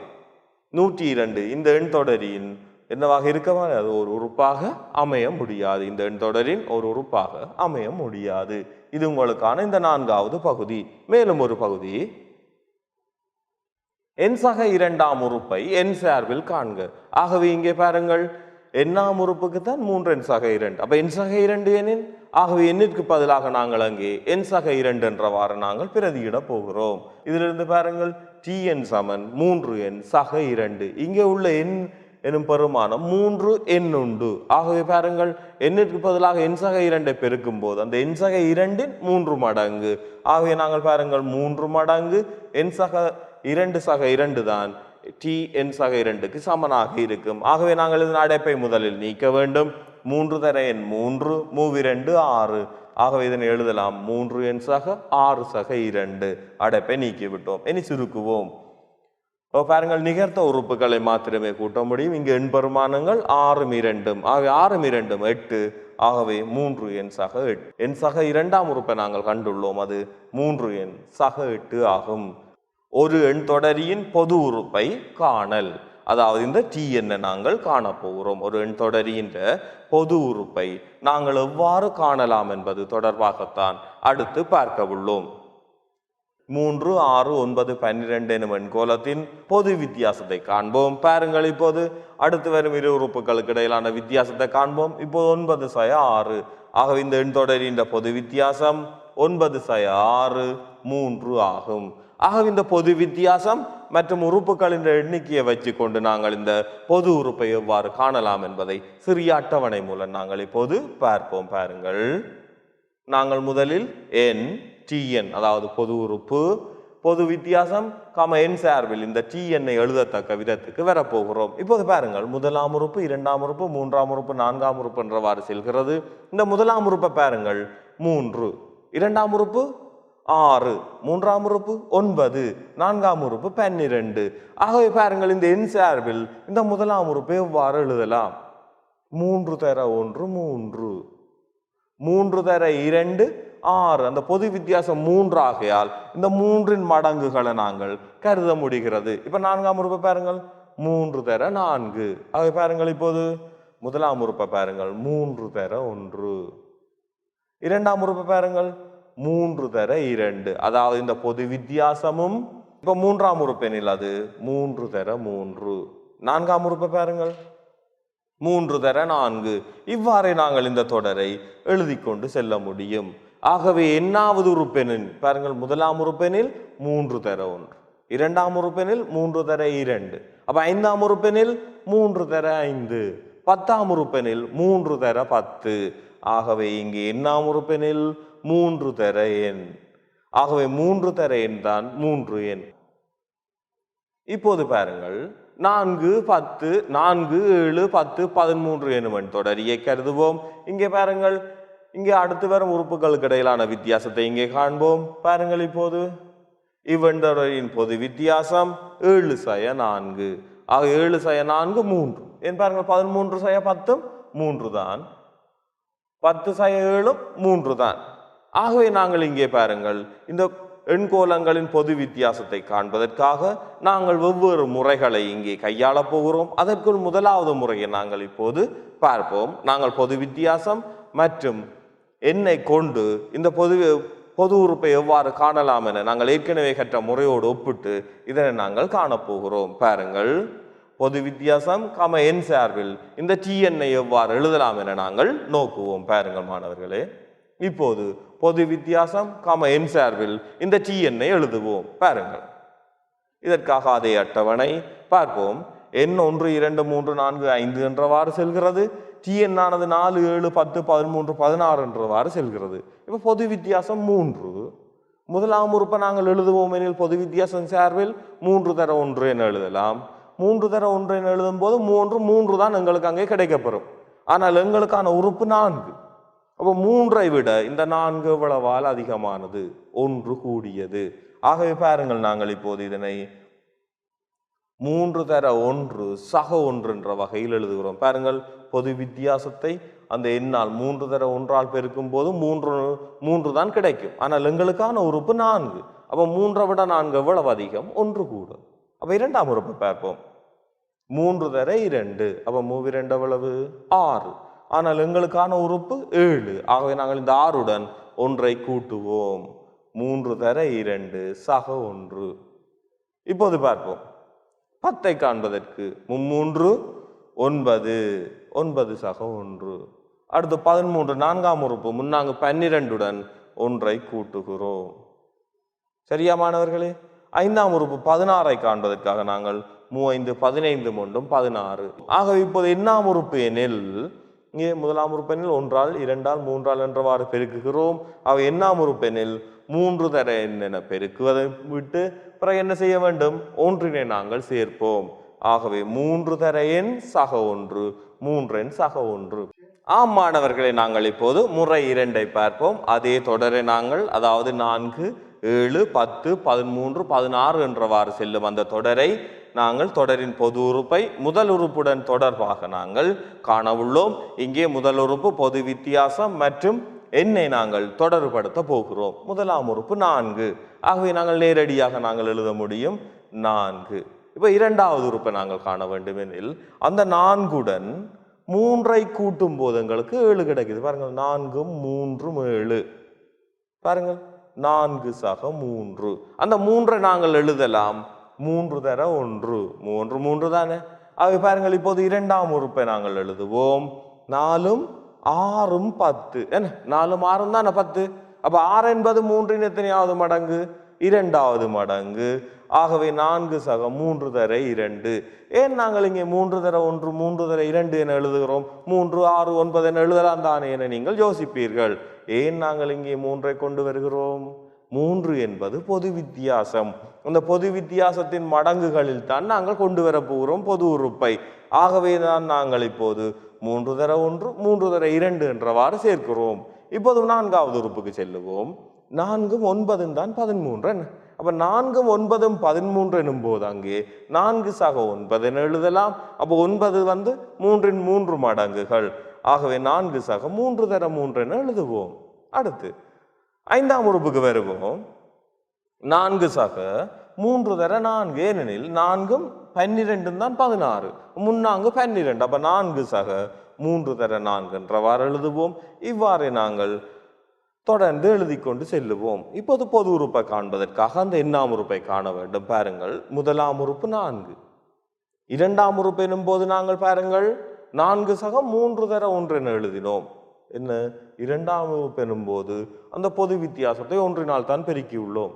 102 இந்த எண் தொடரியின் என்னவாக இருக்கவா அது ஒரு உறுப்பாக அமைய முடியாது. இந்த எண் தொடரின் ஒரு உறுப்பாக அமைய முடியாது. இது உங்களுக்கான இந்த 4வது பகுதி. மேலும் ஒரு பகுதி, எண் சக 2ஆம் உறுப்பை எண் சார்பில் காண்க. ஆகவே இங்கே பாருங்கள், எண்ணாம் உறுப்புக்கு தான் 3 எண் சக 2. அப்ப எண் சக 2 எனில் ஆகவே எண்ணிற்கு பதிலாக நாங்கள் அங்கே எண் சக 2 என்றவாறு நாங்கள் பிரதியிட போகிறோம். இதிலிருந்து பாருங்கள், Tn சமன் 3 எண் சக 2. இங்கே உள்ள எண் எனும் பெருமானம் 3 எண் உண்டு. ஆகவே பாருங்கள், எண்ணிற்கு பதிலாக எண் சக 2ஐ பெருக்கும் போது அந்த எண் சக 2இன் 3 மடங்கு. ஆகவே நாங்கள் பாருங்கள், 3 மடங்கு எண் சக 2 சக 2 தான் T எண் சக 2க்கு சமனாக இருக்கும். ஆகவே நாங்கள் இதன் அடைப்பை முதலில் நீக்க வேண்டும். 3 தர எண் 3 மூவிரண்டு 6. ஆகவே இதனை எழுதலாம் 3 எண் சக 6 சக 2. அடைப்பை நீக்கிவிட்டோம். இனி சுருக்குவோம். பாருங்கள், நிகர்த்த உறுப்புகளை மாத்திரமே கூட்ட முடியும். இங்கு எண் பெருமானங்கள் 6 2 ஆகவே 6 2 8 ஆகவே 3 எண் சக 8. எண் சக இரண்டாம் உறுப்பை நாங்கள் கண்டுள்ளோம், அது 3 எண் சக 8 ஆகும். ஒரு எண் தொடரியின் பொது உறுப்பை காணல், அதாவது இந்த டி என்ன நாங்கள் காணப்போகிறோம். ஒரு எண் தொடரியின் பொது உறுப்பை நாங்கள் எவ்வாறு காணலாம் என்பது தொடர்பாகத்தான் அடுத்து பார்க்க உள்ளோம். 3, 6, 9, 12 எனும் எண்கோலத்தின் பொது வித்தியாசத்தை காண்போம். பாருங்கள், இப்போது அடுத்து வரும் இரு உறுப்புகளுக்கு இடையிலான வித்தியாசத்தை காண்போம். இப்போது 9 6 ஆகவே இந்த எண் தொடரின் பொது வித்தியாசம் 9 6 3 ஆகும். ஆகவே இந்த பொது வித்தியாசம் மற்றும் உறுப்புகளின் எண்ணிக்கையை வச்சு கொண்டு நாங்கள் இந்த பொது உறுப்பை எவ்வாறு காணலாம் என்பதை சிறிய அட்டவணை மூலம் நாங்கள் இப்போது பார்ப்போம். பாருங்கள், நாங்கள் முதலில் எண் டிஎன், அதாவது பொது உறுப்பு, பொது வித்தியாசம் எண் சார்பில் இந்த டிஎன்னை எழுதத்தக்க விதத்துக்கு வரப்போகிறோம். இப்போது பாருங்கள், முதலாம் உறுப்பு, இரண்டாம் உறுப்பு, மூன்றாம் உறுப்பு, நான்காம் உறுப்பு என்றவாறு செல்கிறது. இந்த முதலாம் உறுப்பை பாருங்கள் 3, இரண்டாம் உறுப்பு 6, மூன்றாம் உறுப்பு 9, நான்காம் உறுப்பு 12. ஆகவே பாருங்கள், இந்த எண் சார்பில் இந்த முதலாம் உறுப்பை எவ்வாறு எழுதலாம்? 3 தர 1 3, 3 தர 2 6. அந்த பொது வித்தியாசம் 3 ஆகையால் இந்த 3 மடங்குகளை நாங்கள் கருத முடிகிறது. இப்ப நான்காம் உறுப்பை பாருங்கள், 3 தர 4. ஆகவே பாருங்கள், இப்போது முதலாம் உறுப்பை பாருங்கள் 3 தர 1, இரண்டாம் உறுப்பை பாருங்கள் 3 தர 2. அதாவது இந்த பொது வித்தியாசமும் இப்ப மூன்றாம் உறுப்பெனில் அது 3 தர 3. நான்காம் உறுப்பை பாருங்கள் 3 தர 4. இவ்வாறே நாங்கள் இந்த தொடரை எழுதி கொண்டு செல்ல முடியும். ஆகவே என்னாவது உறுப்பெனில் பாருங்கள், முதலாம் உறுப்பெனில் 3 தர 1, இரண்டாம் உறுப்பெனில் 3 தர 2, அப்ப ஐந்தாம் உறுப்பெனில் 3 தர 5, பத்தாம் உறுப்பெனில் 3 தர 10. ஆகவே இங்கே என்னாம் உறுப்பெனில் 3 தர எண். ஆகவே 3 தர எண் தான் 3 எண். இப்போது பாருங்கள், 4 10 4 7 10 13 எனும் எண் தொடரியை கருதுவோம். இங்கே பாருங்கள், இங்கே அடுத்து வரும் உறுப்புகளுக்கு இடையிலான வித்தியாசத்தை இங்கே காண்போம். பாருங்கள், இப்போது இவ்வெண் தொடரின் பொது வித்தியாசம் 7 4. ஆக 7 4 3. ஏன் பாருங்கள், 13 10 3 தான், 10 7 3 தான். ஆகவே நாங்கள் இங்கே பாருங்கள், இந்த எண்கோலங்களின் பொது வித்தியாசத்தை காண்பதற்காக நாங்கள் வெவ்வேறு முறைகளை இங்கே கையாளப் போகிறோம். அதற்குள் முதலாவது முறையை நாங்கள் இப்போது பார்ப்போம். நாங்கள் பொது வித்தியாசம் மற்றும் எண்ணை கொண்டு இந்த பொது உறுப்பை எவ்வாறு காணலாம் என நாங்கள் ஏற்கனவே கற்ற முறையோடு ஒப்பிட்டு இதனை நாங்கள் காணப்போகிறோம். பாருங்கள், பொது வித்தியாசம் எண் சார்பில் இந்த டிஎன்னை எவ்வாறு எழுதலாம் என நாங்கள் நோக்குவோம். பாருங்கள் மாணவர்களே, இப்போது பொது வித்தியாசம் எண் சார்பில் இந்த டிஎன்னை எழுதுவோம். பாருங்கள், இதற்காக அதே அட்டவணை பார்ப்போம். எண் 1 2 3 4 5 என்றவாறு செல்கிறது. டிஎன் ஆனது 4 7 10 13 16 என்றவாறு செல்கிறது. இப்ப பொது வித்தியாசம் 3. முதலாம் உறுப்பை நாங்கள் எழுதுவோம் எனில் பொது வித்தியாசம் சார்பில் 3 தர 1 என எழுதலாம். 3 தர 1 என எழுதும் போது 3 தான் எங்களுக்கு அங்கே கிடைக்கப்பெறும். ஆனால் எங்களுக்கான உறுப்பு 4. அப்போ 3ஐ விட இந்த 4 எவ்வளவால் அதிகமானது? 1 கூடியது. ஆகவே பாருங்கள், நாங்கள் இப்போது இதனை 3 தர 1 சக 1 என்ற வகையில் எழுதுகிறோம். பாருங்கள், பொது வித்தியாசத்தை அந்த எண்ணால் 3 தர 1ஆல் பெருக்கும் போது 3 தான் கிடைக்கும். ஆனால் எங்களுக்கான உறுப்பு 4. அப்போ 3ஐ விட 4 எவ்வளவு அதிகம்? 1 கூட. அப்ப இரண்டாம் உறுப்பை பார்ப்போம். 3 தர 2. அப்ப 3 2 எவ்வளவு? 6. ஆனால் எங்களுக்கான உறுப்பு 7. ஆகவே நாங்கள் இந்த 6உடன் 1ஐ கூட்டுவோம். 3 தர 2 சக 1. இப்போது பார்ப்போம் 10ஐ காண்பதற்கு 3 9 9 சக 1. அடுத்து 13 நான்காம் உறுப்பு முன்னாங்கு 12உடன் 1ஐ கூட்டுகிறோம். சரியா மாணவர்களே? ஐந்தாம் உறுப்பு 16ஐ காண்பதற்காக நாங்கள் 3 5 15 16. ஆகவே இப்போது எண்ணாம் உறுப்பு எனில் இங்கே முதலாம் உறுப்பெனில் 1ஆல் 2ஆல் 3ஆல் என்றவாறு பெருக்குகிறோம். அவை எண்ணாம் உறுப்பெனில் 3 தர எண் என பெருக்குவதை விட்டு பிறகு என்ன செய்ய வேண்டும்? 1 நாங்கள் சேர்ப்போம். ஆகவே 3 தர எண் சக 1 3 எண் சக 1. ஆம் மாணவர்களை, நாங்கள் இப்போது முறை 2ஐ பார்ப்போம். அதே தொடரை நாங்கள், அதாவது 4 7, 10, 13, 16 என்றவாறு செல்லும் அந்த தொடரை நாங்கள் தொடரின் பொது உறுப்பை முதல் உறுப்புடன் தொடர்பாக நாங்கள் காண உள்ளோம். இங்கே முதல் உறுப்பு பொது வித்தியாசம் மற்றும் எண்ணை நாங்கள் தொடர்படுத்த போகிறோம். முதலாம் உறுப்பு 4. ஆகவே நாங்கள் நேரடியாக நாங்கள் எழுத முடியும் 4. இப்ப இரண்டாவது உறுப்பை நாங்கள் காண வேண்டும் எனில் அந்த 4உடன் 3ஐ கூட்டும் போது எங்களுக்கு 7 கிடைக்குது. பாருங்கள் 4 3 7. பாருங்கள் 4 சக 3. அந்த 3ஐ நாங்கள் எழுதலாம் 3 தர 1 3 3 தானே. ஆகவே பாருங்கள் இப்போது இரண்டாம் உறுப்பை நாங்கள் எழுதுவோம். 4 6 10. என்ன 4 6 தானே 10. அப்ப 6 என்பது 3இன் எத்தனையாவது மடங்கு? இரண்டாவது மடங்கு. ஆகவே 4 சக 3 தர 2. ஏன் நாங்கள் இங்கே 3 தர 1 3 தர 2 என எழுதுகிறோம்? 3 6 9 என எழுதலாம் தானே என நீங்கள் யோசிப்பீர்கள். ஏன் நாங்கள் இங்கே 3ஐ கொண்டு வருகிறோம்? 3 என்பது பொது வித்தியாசம். அந்த பொது வித்தியாசத்தின் மடங்குகளில் தான் நாங்கள் கொண்டு வர போகிறோம் பொது உறுப்பை. ஆகவே தான் நாங்கள் இப்போது 3 தர 1 3 தர 2 என்றவாறு சேர்க்கிறோம். இப்போது 4வது உறுப்புக்கு செல்லுவோம். 4 9 தான் 13. அப்ப 4 9 13 எனும் போது அங்கே 4 சக 9 என எழுதலாம். அப்போ 9 வந்து 3இன் 3 மடங்குகள். ஆகவே 4 சக 3 தர 3 என எழுதுவோம். அடுத்து 5ஆம் உறுப்புக்கு வருவோம். 4 சக 3 தர 4. ஏனெனில் 4 12 தான் 16. முன்னாங்கு 12. அப்ப 4 சக 3 தர 4 என்றவாறு எழுதுவோம். இவ்வாறு நாங்கள் தொடர்ந்து எழுதி கொண்டு செல்லுவோம். இப்போது பொது உறுப்பை காண்பதற்காக அந்த எண்ணாம் உறுப்பை காண வேண்டும். பாருங்கள் முதலாம் உறுப்பு 4. இரண்டாம் உறுப்பு எனும் போது நாங்கள் பாருங்கள் 4 சக 3 தர 1 என எழுதினோம். என்ன இரண்டாம் உறுப்பு எனும் போது அந்த பொது வித்தியாசத்தை 1 தான் பெருக்கி உள்ளோம்.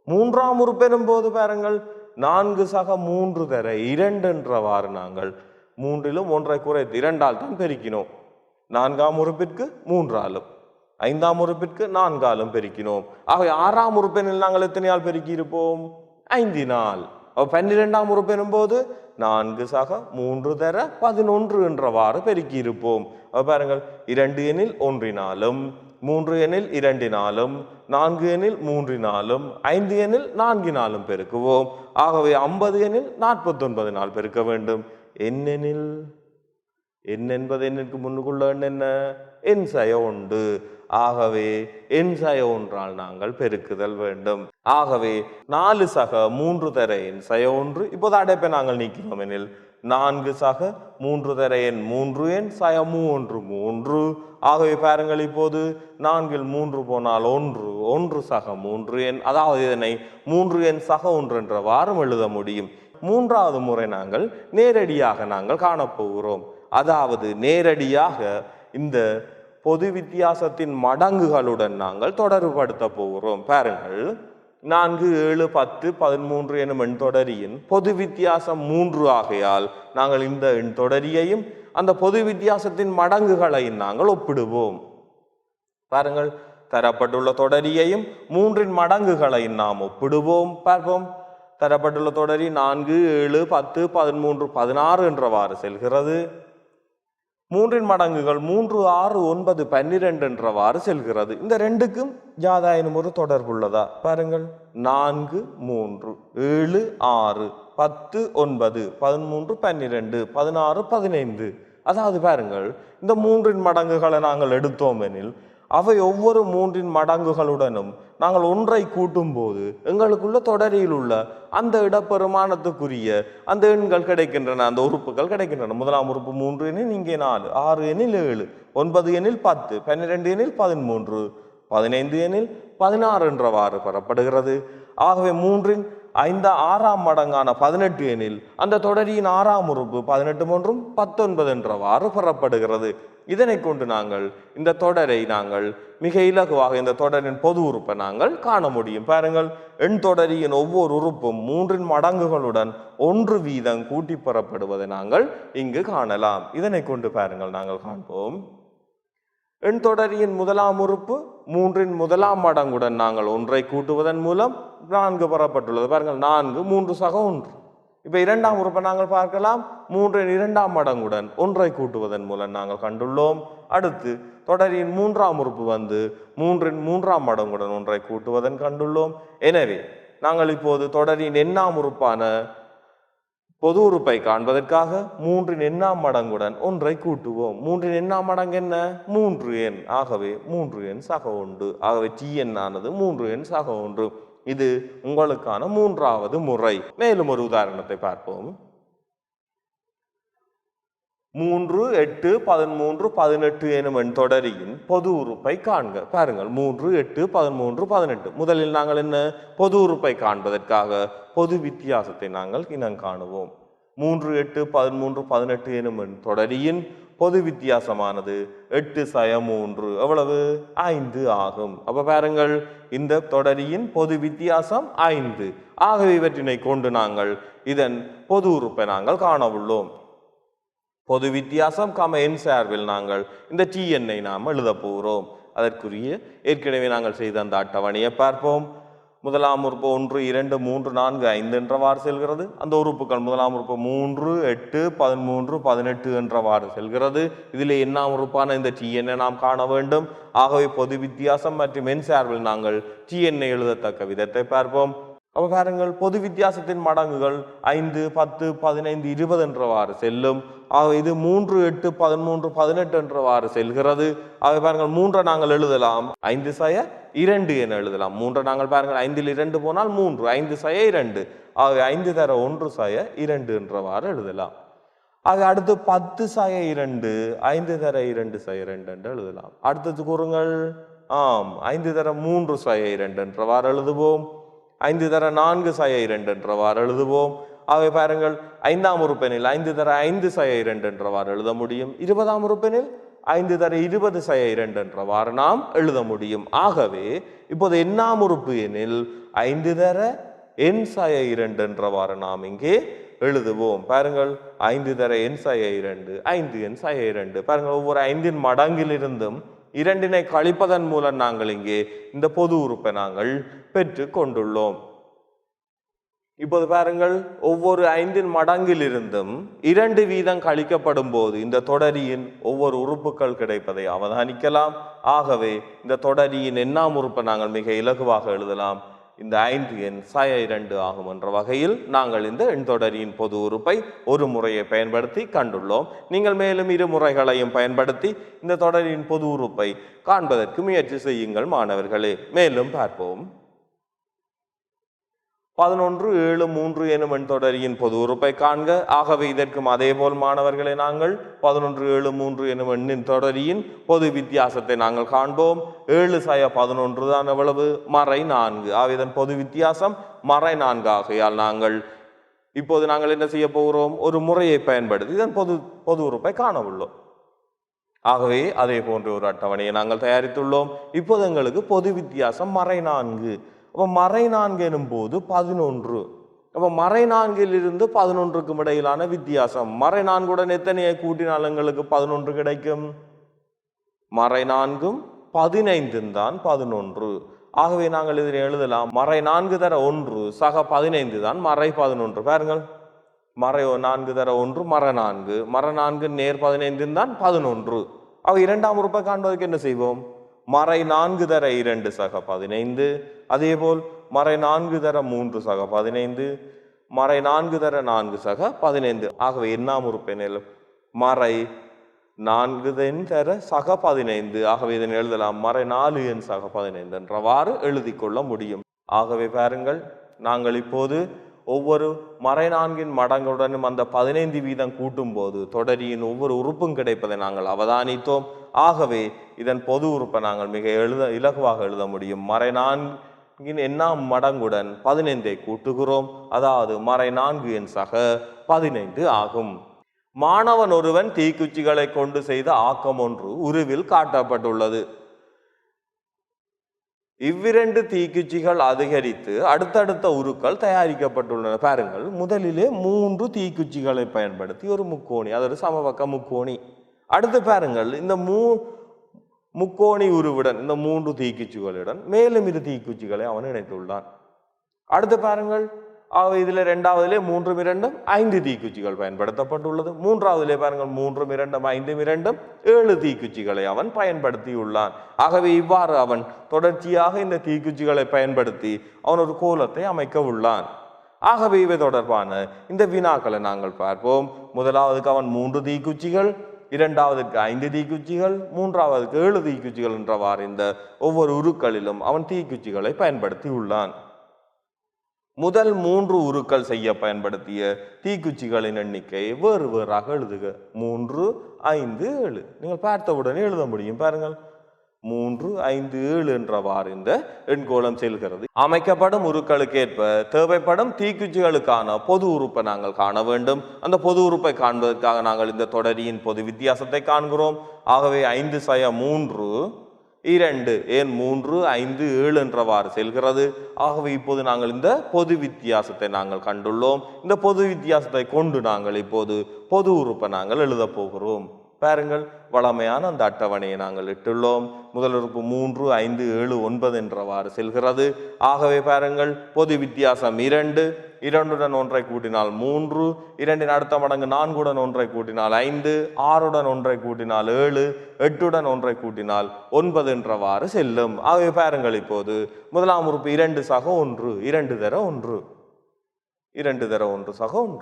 மூன்றாம் உறுப்பு எனும் போது பாருங்கள் 4 சக 3 தர 2 என்றவாறு நாங்கள் 3லும் 1ஐ குறைத்து 2ஆல் தான் பெருக்கினோம். 4ஆம் உறுப்பிற்கு 3ஆலும் 5ஆம் உறுப்பிற்கு 4ஆலும் பெருக்கினோம். ஆகவே 6ஆம் உறுப்பினில் நாங்கள் எத்தனையால் பெருக்கி இருப்போம்? 5ஆல். 12ஆம் உறுப்பு எனும் போது 4 சக 3 தர 11 என்றவாறு பெருக்கி இருப்போம். பாருங்கள் 2 எனில் 1ஆலும் 3 எனில் 2ஆலும் 4 எனில் 3ஆலும் 5 எனில் 4ஆலும் பெருக்குவோம். ஆகவே 50 எனில் 49 பெருக்க வேண்டும். எண்ணெனில் எண் என்பது எண்ணிற்கு முன்னுக்குள்ள எண் என்ன? எண் சய 1. ஆகவே எண் சய 1ஆல் நாங்கள் பெருக்குதல் வேண்டும். ஆகவே 4 சக 3 தர எண் சய 1. இப்போது அடைப்பை நாங்கள் நீக்கிறோம் எனில் 4 சக 3 தர எண் 3 எண் சய 3 3. ஆகவே பாருங்கள் இப்போது 4இல் 3 போனால் 1 1 சக 3 எண். அதாவது இதனை 3 எண் சக 1 என்ற வாரம் எழுத முடியும். மூன்றாவது முறை நாங்கள் நேரடியாக நாங்கள் காணப்போகிறோம். அதாவது நேரடியாக இந்த பொது வித்தியாசத்தின் மடங்குகளுடன் நாங்கள் தொடர்புபடுத்த போகிறோம். பாருங்கள் 4 7 10 13 எனும் எண் தொடரியின் பொது வித்தியாசம் 3 ஆகையால் நாங்கள் இந்த எண் தொடரியையும் அந்த பொது வித்தியாசத்தின் மடங்குகளையும் நாங்கள் ஒப்பிடுவோம். பாருங்கள் தரப்பட்டுள்ள தொடரியையும் 3இன் மடங்குகளையும் நாம் ஒப்பிடுவோம். பார்ப்போம். தரப்பட்டுள்ள தொடரி 4 7 10 13 16 என்றவாறு செல்கிறது. 3இன் மடங்குகள் 3 6 9 12 என்றவாறு செல்கிறது. இந்த ரெண்டுக்கும் யாதாயினும் ஒரு தொடர்புள்ளதா? பாருங்கள் 4 3 7 6 10 9 13 12 16 15. அதாவது பாருங்கள் இந்த 3இன் மடங்குகளை நாங்கள் எடுத்தோம் எனில் அவை ஒவ்வொரு 3இன் மடங்குகளுடனும் நாங்கள் ஒன்றை கூட்டும் போது எங்களுக்குள்ள தொடரில் உள்ள அந்த இடப்பெருமானத்துக்குரிய அந்த எண்கள் கிடைக்கின்றன, அந்த உறுப்புகள் கிடைக்கின்றன. முதலாம் உறுப்பு 3 எனில் இங்கே 4, 6 எனில் 7, 9 எனில் 10, 12 எனில் 13, 15 எனில் 16 என்றவாறு பெறப்படுகிறது. ஆகவே 3இன் 6ஆம் மடங்கான 18 எனில் அந்த தொடரியின் 6ஆம் உறுப்பு 18 ஒன்றும் 19 என்றவாறு பெறப்படுகிறது. இதனை கொண்டு நாங்கள் இந்த தொடரை நாங்கள் மிக இலகுவாக இந்த தொடரின் பொது உறுப்பை நாங்கள் காண முடியும். பாருங்கள் எண் தொடரியின் ஒவ்வொரு உறுப்பும் 3இன் மடங்குகளுடன் 1 வீதம் கூட்டி பெறப்படுவதை நாங்கள் இங்கு காணலாம். இதனை கொண்டு பாருங்கள் நாங்கள் காண்போம். எண் தொடரியின் முதலாம் உறுப்பு 3இன் முதலாம் மடங்குடன் நாங்கள் 1ஐ கூட்டுவதன் மூலம் 4 பெறப்பட்டுள்ளது. பாருங்கள் 4 3 சக 1. இப்ப இரண்டாம் உறுப்பை நாங்கள் பார்க்கலாம். 3இன் இரண்டாம் மடங்குடன் 1ஐ கூட்டுவதன் மூலம் நாங்கள் கண்டுள்ளோம். அடுத்து தொடரின் மூன்றாம் உறுப்பு வந்து 3இன் மூன்றாம் மடங்குடன் ஒன்றை கூட்டுவதன் கண்டுள்ளோம். எனவே நாங்கள் இப்போது தொடரின் எண்ணாம் உறுப்பான பொது உறுப்பை காண்பதற்காக 3இன் எண்ணாம் மடங்குடன் ஒன்றை கூட்டுவோம். 3இன் எண்ணாம் மடங்கு என்ன? 3n. ஆகவே 3n சக 1. ஆகவே Tn ஆனது 3n சக 1. இது உங்களுக்கான மூன்றாவது முறை. மேலும் ஒரு உதாரணத்தை பார்ப்போம். 3, 8, 13, 18 எனும் எண் தொடரியின் பொது உறுப்பை காண்க. பாருங்கள், 3, 8, 13, 18. முதலில் நாங்கள் என்ன பொது உறுப்பை காண்பதற்காக பொது வித்தியாசத்தை நாங்கள் இனம் காணுவோம். 3, 8, 13, 18 எனும் எண் தொடரியின் பொது வித்தியாசமானது 8 - 3 எவ்வளவு? 5 ஆகும். அப்ப பாருங்கள், இந்த தொடரியின் பொது வித்தியாசம் 5. ஆகவே இவற்றினை கொண்டு நாங்கள் இதன் பொது உறுப்பை நாங்கள் காண உள்ளோம். பொது வித்தியாசம் எண் சார்பில் நாங்கள் இந்த Tnஐ நாம் எழுத போகிறோம். அதற்குரிய ஏற்கனவே நாங்கள் செய்த அந்த அட்டவணையை பார்ப்போம். முதலாம் உறுப்பு 1, 2, 3, 4, 5 என்றவாறு செல்கிறது. அந்த உறுப்புகள் முதலாம் உறுப்பு 3, 8, 13, 18 என்றவாறு செல்கிறது. இதில் எண்ணாம் உறுப்பான இந்த Tnஐ நாம் காண வேண்டும். ஆகவே பொது வித்தியாசம் மற்றும் எண் சார்பில் நாங்கள் Tnஐ எழுதத்தக்க விதத்தை பார்ப்போம். அப்ப பாருங்கள், பொது வித்தியாசத்தின் மடங்குகள் 5, 10, 15, 20 என்றவாறு செல்லும். ஆக இது 3, 8, 13, 18 என்றவாறு செல்கிறது. ஆக பாருங்கள், 3ஐ நாங்கள் எழுதலாம் 5 - 2 என எழுதலாம். 3ஐ நாங்கள் பாருங்கள், 5இல் 2 போனால் 3, 5 - 2. ஆக 5 தர 1 - 2 என்றவாறு எழுதலாம். ஆக அடுத்து 10 - 2, 5 தர 2 - 2 என்று எழுதலாம். அடுத்தது கூறுங்கள். 5 தர 3 - 2 என்றவாறு எழுதுவோம். 5 தர 4 - 2 என்றவாறு எழுதுவோம். ஆகவே பாருங்கள், 5ஆம் உறுப்பெனில் 5 தர 5 - 2 என்றவாறு எழுத முடியும். 20ஆம் உறுப்பெனில் 5 தர 20 - 2 என்றவாறு நாம் எழுத முடியும். ஆகவே இப்போது எண்ணாம் உறுப்பு எனில் 5 தர n - 2 என்றவாறு நாம் இங்கே எழுதுவோம். பாருங்கள், 5 தர n - 2, 5n - 2. பாருங்கள், ஒவ்வொரு 5இன் மடங்கிலிருந்தும் 2னை கழிப்பதன் மூலம் நாங்கள் இங்கே இந்த பொது உறுப்பை நாங்கள் பெற்று கொண்டுள்ளோம். இப்போது பாருங்கள், ஒவ்வொரு 5இன் மடங்கிலிருந்தும் 2 வீதம் கழிக்கப்படும் போது இந்த தொடரியின் ஒவ்வொரு உறுப்புகள் கிடைப்பதை அவதானிக்கலாம். ஆகவே இந்த தொடரியின் எண்ணாம் உறுப்பை நாங்கள் மிக இலகுவாக எழுதலாம். இந்த 5n - 2 ஆகும் என்ற வகையில் நாங்கள் இந்த எண் தொடரியின் பொது உறுப்பை ஒரு முறையை பயன்படுத்தி கண்டுள்ளோம். நீங்கள் மேலும் 2 முறைகளையும் பயன்படுத்தி இந்த தொடரின் பொது உறுப்பை காண்பதற்கு முயற்சி செய்யுங்கள் மாணவர்களே. மேலும் பார்ப்போம். 11, 7, 3 எனும் எண் தொடரியின் பொது உறுப்பை காண்க. ஆகவே இதற்கும் அதேபோல் மாணவர்களை நாங்கள் 11, 7, 3 எனும் எண்ணின் தொடரியின் பொது வித்தியாசத்தை நாங்கள் காண்போம். 7 - 11 தான் எவ்வளவு? -4. ஆக இதன் பொது வித்தியாசம் -4 ஆகையால் நாங்கள் இப்போது நாங்கள் என்ன செய்ய போகிறோம்? ஒரு முறையை பயன்படுத்தி இதன் பொது உறுப்பை காண உள்ளோம். ஆகவே அதே போன்ற ஒரு அட்டவணையை நாங்கள் தயாரித்துள்ளோம். இப்போது எங்களுக்கு பொது வித்தியாசம் -4. அப்போ -4 எனும் போது 11. அப்போ -4 11க்கும் இடையிலான வித்தியாசம். -4உடன் எத்தனையை கூட்டினால் எங்களுக்கு 11 கிடைக்கும்? -4ம் 15 தான் 11. ஆகவே நாங்கள் இதனை எழுதலாம். -4 தர 1 சக 15 தான் -11. பாருங்கள், -4 தர 1 -4, -4 நேர் 15 தான் 11. ஆக இரண்டாம் உறுப்பை காண்பதற்கு என்ன செய்வோம்? -4 தர 2 சக 15. அதேபோல் -4 தர 3 சக 15, -4 தர 4 சக 15. ஆகவே எண்ணாம் உறுப்பெனில் -4n தர சக 15. ஆகவே இதனை எழுதலாம் -4n சக 15 என்றவாறு எழுதி கொள்ள முடியும். ஆகவே பாருங்கள், நாங்கள் இப்போது ஒவ்வொரு -4இன் மடங்குடனும் அந்த 15 வீதம் கூட்டும் போது தொடரியின் ஒவ்வொரு உறுப்பும் கிடைப்பதை நாங்கள் அவதானித்தோம். ஆகவே இதன் பொது உறுப்பை நாங்கள் மிக இலகுவாக எழுத முடியும். -4இன் எண்ணாம் மடங்குடன் 15ஐ கூட்டுகிறோம். அதாவது -4n சக 15 ஆகும். மாணவன் ஒருவன் தீக்குச்சிகளை கொண்டு செய்த ஆக்கம் ஒன்று உருவில் காட்டப்பட்டுள்ளது. இவ்விரண்டு தீக்குச்சிகள் அதிகரித்து அடுத்தடுத்த உருக்கள் தயாரிக்கப்பட்டுள்ளன. பாருங்கள், முதலிலே 3 தீக்குச்சிகளை பயன்படுத்தி ஒரு முக்கோணி, அது ஒரு சமபக்க முக்கோணி. அடுத்து பாருங்கள், இந்த முக்கோணி உருவுடன் இந்த 3 தீக்குச்சிகளுடன் மேலும் 2 தீக்குச்சிகளை அவன் இணைத்துள்ளான். அடுத்து பாருங்கள், ஆகவே இதில் இரண்டாவதிலே 3 2 5 தீக்குச்சிகள் பயன்படுத்தப்பட்டுள்ளது. மூன்றாவதிலே பாருங்கள் 3 2 5 2 7 தீக்குச்சிகளை அவன் பயன்படுத்தியுள்ளான். ஆகவே இவ்வாறு அவன் தொடர்ச்சியாக இந்த தீக்குச்சிகளை பயன்படுத்தி அவன் ஒரு கோலத்தை அமைக்க உள்ளான். ஆகவே இவை தொடர்பான இந்த வினாக்களை நாங்கள் பார்ப்போம். முதலாவதுக்கு அவன் 3 தீக்குச்சிகள், இரண்டாவதுக்கு 5 தீக்குச்சிகள், மூன்றாவதுக்கு 7 தீக்குச்சிகள் என்றவாறு இந்த ஒவ்வொரு உருக்களிலும் அவன் தீக்குச்சிகளை பயன்படுத்தி உள்ளான். முதல் 3 உருக்கள் செய்ய பயன்படுத்திய தீக்குச்சிகளின் எண்ணிக்கை வேறு வேறாக எழுதுக. 3 5 7 நீங்கள் பார்த்தவுடனே எழுத முடியும். பாருங்கள், 3 5 7 என்றவாறு இந்த எண்கோளம் செல்கிறது. அமைக்கப்படும் உருக்களுக்கு ஏற்ப தேவைப்படும் தீக்குச்சிகளுக்கான பொது உறுப்பை நாங்கள் காண வேண்டும். அந்த பொது உறுப்பை காண்பதற்காக நாங்கள் இந்த தொடரியின் பொது வித்தியாசத்தை காண்கிறோம். ஆகவே 5 3 2 ஏன் 3 5 7 என்றவாறு செல்கிறது. ஆகவே இப்போது நாங்கள் இந்த பொது வித்தியாசத்தை நாங்கள் கண்டுள்ளோம். இந்த பொது வித்தியாசத்தை கொண்டு நாங்கள் இப்போது பொது உறுப்பை நாங்கள் எழுத போகிறோம். பாருங்கள், வளமையான அந்த அட்டவணையை நாங்கள் இட்டுள்ளோம். முதல் உறுப்பு 3 5 7 9 என்றவாறு செல்கிறது. ஆகவே பாருங்கள், பொது வித்தியாசம் 2, 2உடன் 1 கூட்டினால் 3, 2இன் அடுத்த மடங்கு 4உடன் 1 கூட்டினால் 5, 6உடன் 1 கூட்டினால் 7, 8உடன் 1 கூட்டினால் 9 என்றவாறு செல்லும். ஆகவே பாருங்கள், இப்போது முதலாம் உறுப்பு 2 சக 1, 2 தர 1, 2 தர 1 சக 1,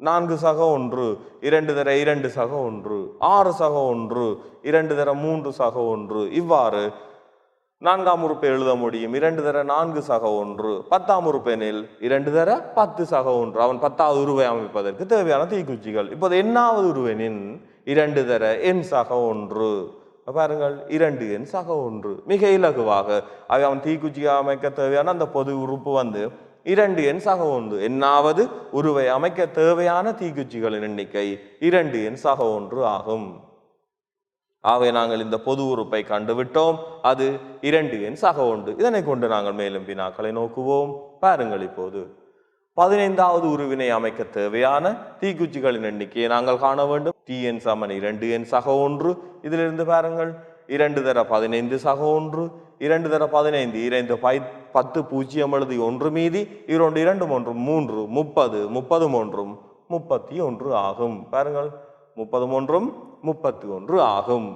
4 சக 1, 2 தர 2 சக 1, 6 சக 1, 2 தர 3 சக 1. இவ்வாறு நான்காம் உறுப்பை எழுத முடியும். 2 தர 4 சக 1. 10ஆம் உறுப்பெனில் 2 தர 10 சக 1. அவன் 10வது உருவை அமைப்பதற்கு தேவையான தீக்குச்சிகள். இப்போது எண்ணாவது உருவெனின் 2 தர எண் சக 1. பாருங்கள், 2 எண் சக 1. மிக இலகுவாக அவன் தீக்குச்சியை அமைக்க தேவையான அந்த பொது உறுப்பு 2 எண் சக 1. எண்ணாவது உருவை அமைக்க தேவையான தீக்குச்சிகளின் எண்ணிக்கை 2 எண் சக 1 ஆகும். ஆகவே நாங்கள் இந்த பொது உறுப்பை கண்டுவிட்டோம். அது 2 எண் சக 1. இதனை கொண்டு நாங்கள் மேலும் வினாக்களை நோக்குவோம். பாருங்கள், இப்போது 15வது உருவினை அமைக்க தேவையான தீக்குச்சிகளின் எண்ணிக்கையை நாங்கள் காண வேண்டும். Tn சமன் 2 எண் சக 1. இதிலிருந்து பாருங்கள், 2 தர 15 சக 1, 2 தர 15, 2 10 0 எழுதி 1 மீதி 2 2 1 3 30 33 31 ஆகும். பாருங்கள், 31 31 ஆகும்.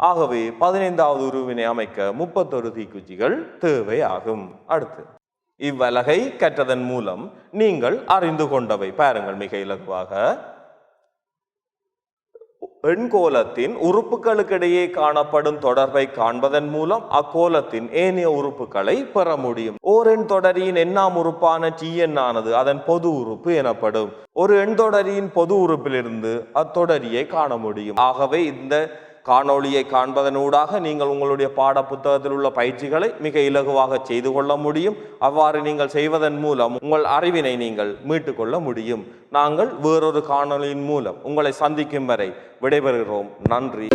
ஆகவே 15வது உருவினை அமைக்க 31 தீக்குச்சிகள் தேவை ஆகும். அடுத்து, இவ்வலகை கற்றதன் மூலம் நீங்கள் அறிந்து கொண்டவை. பாருங்கள், மிக இலகுவாக எண்கோலத்தின் உறுப்புகளுக்கிடையே காணப்படும் தொடர்பை காண்பதன் மூலம் அக்கோலத்தின் ஏனைய உறுப்புகளை பெற முடியும். ஓர் எண் தொடரியின் எண்ணாம் உறுப்பான Tn ஆனது அதன் பொது உறுப்பு எனப்படும். ஒரு எண் தொடரியின் பொது உறுப்பிலிருந்து அத்தொடரியை காண முடியும். ஆகவே இந்த காணொளியை காண்பதனூடாக நீங்கள் உங்களுடைய பாட புத்தகத்தில் உள்ள பயிற்சிகளை மிக இலகுவாக செய்து கொள்ள முடியும். அவ்வாறு நீங்கள் செய்வதன் மூலம் உங்கள் அறிவினை நீங்கள் மீட்டுக் கொள்ள முடியும். நாங்கள் வேறொரு காணொளியின் மூலம் உங்களை சந்திக்கும் வரை விடைபெறுகிறோம். நன்றி.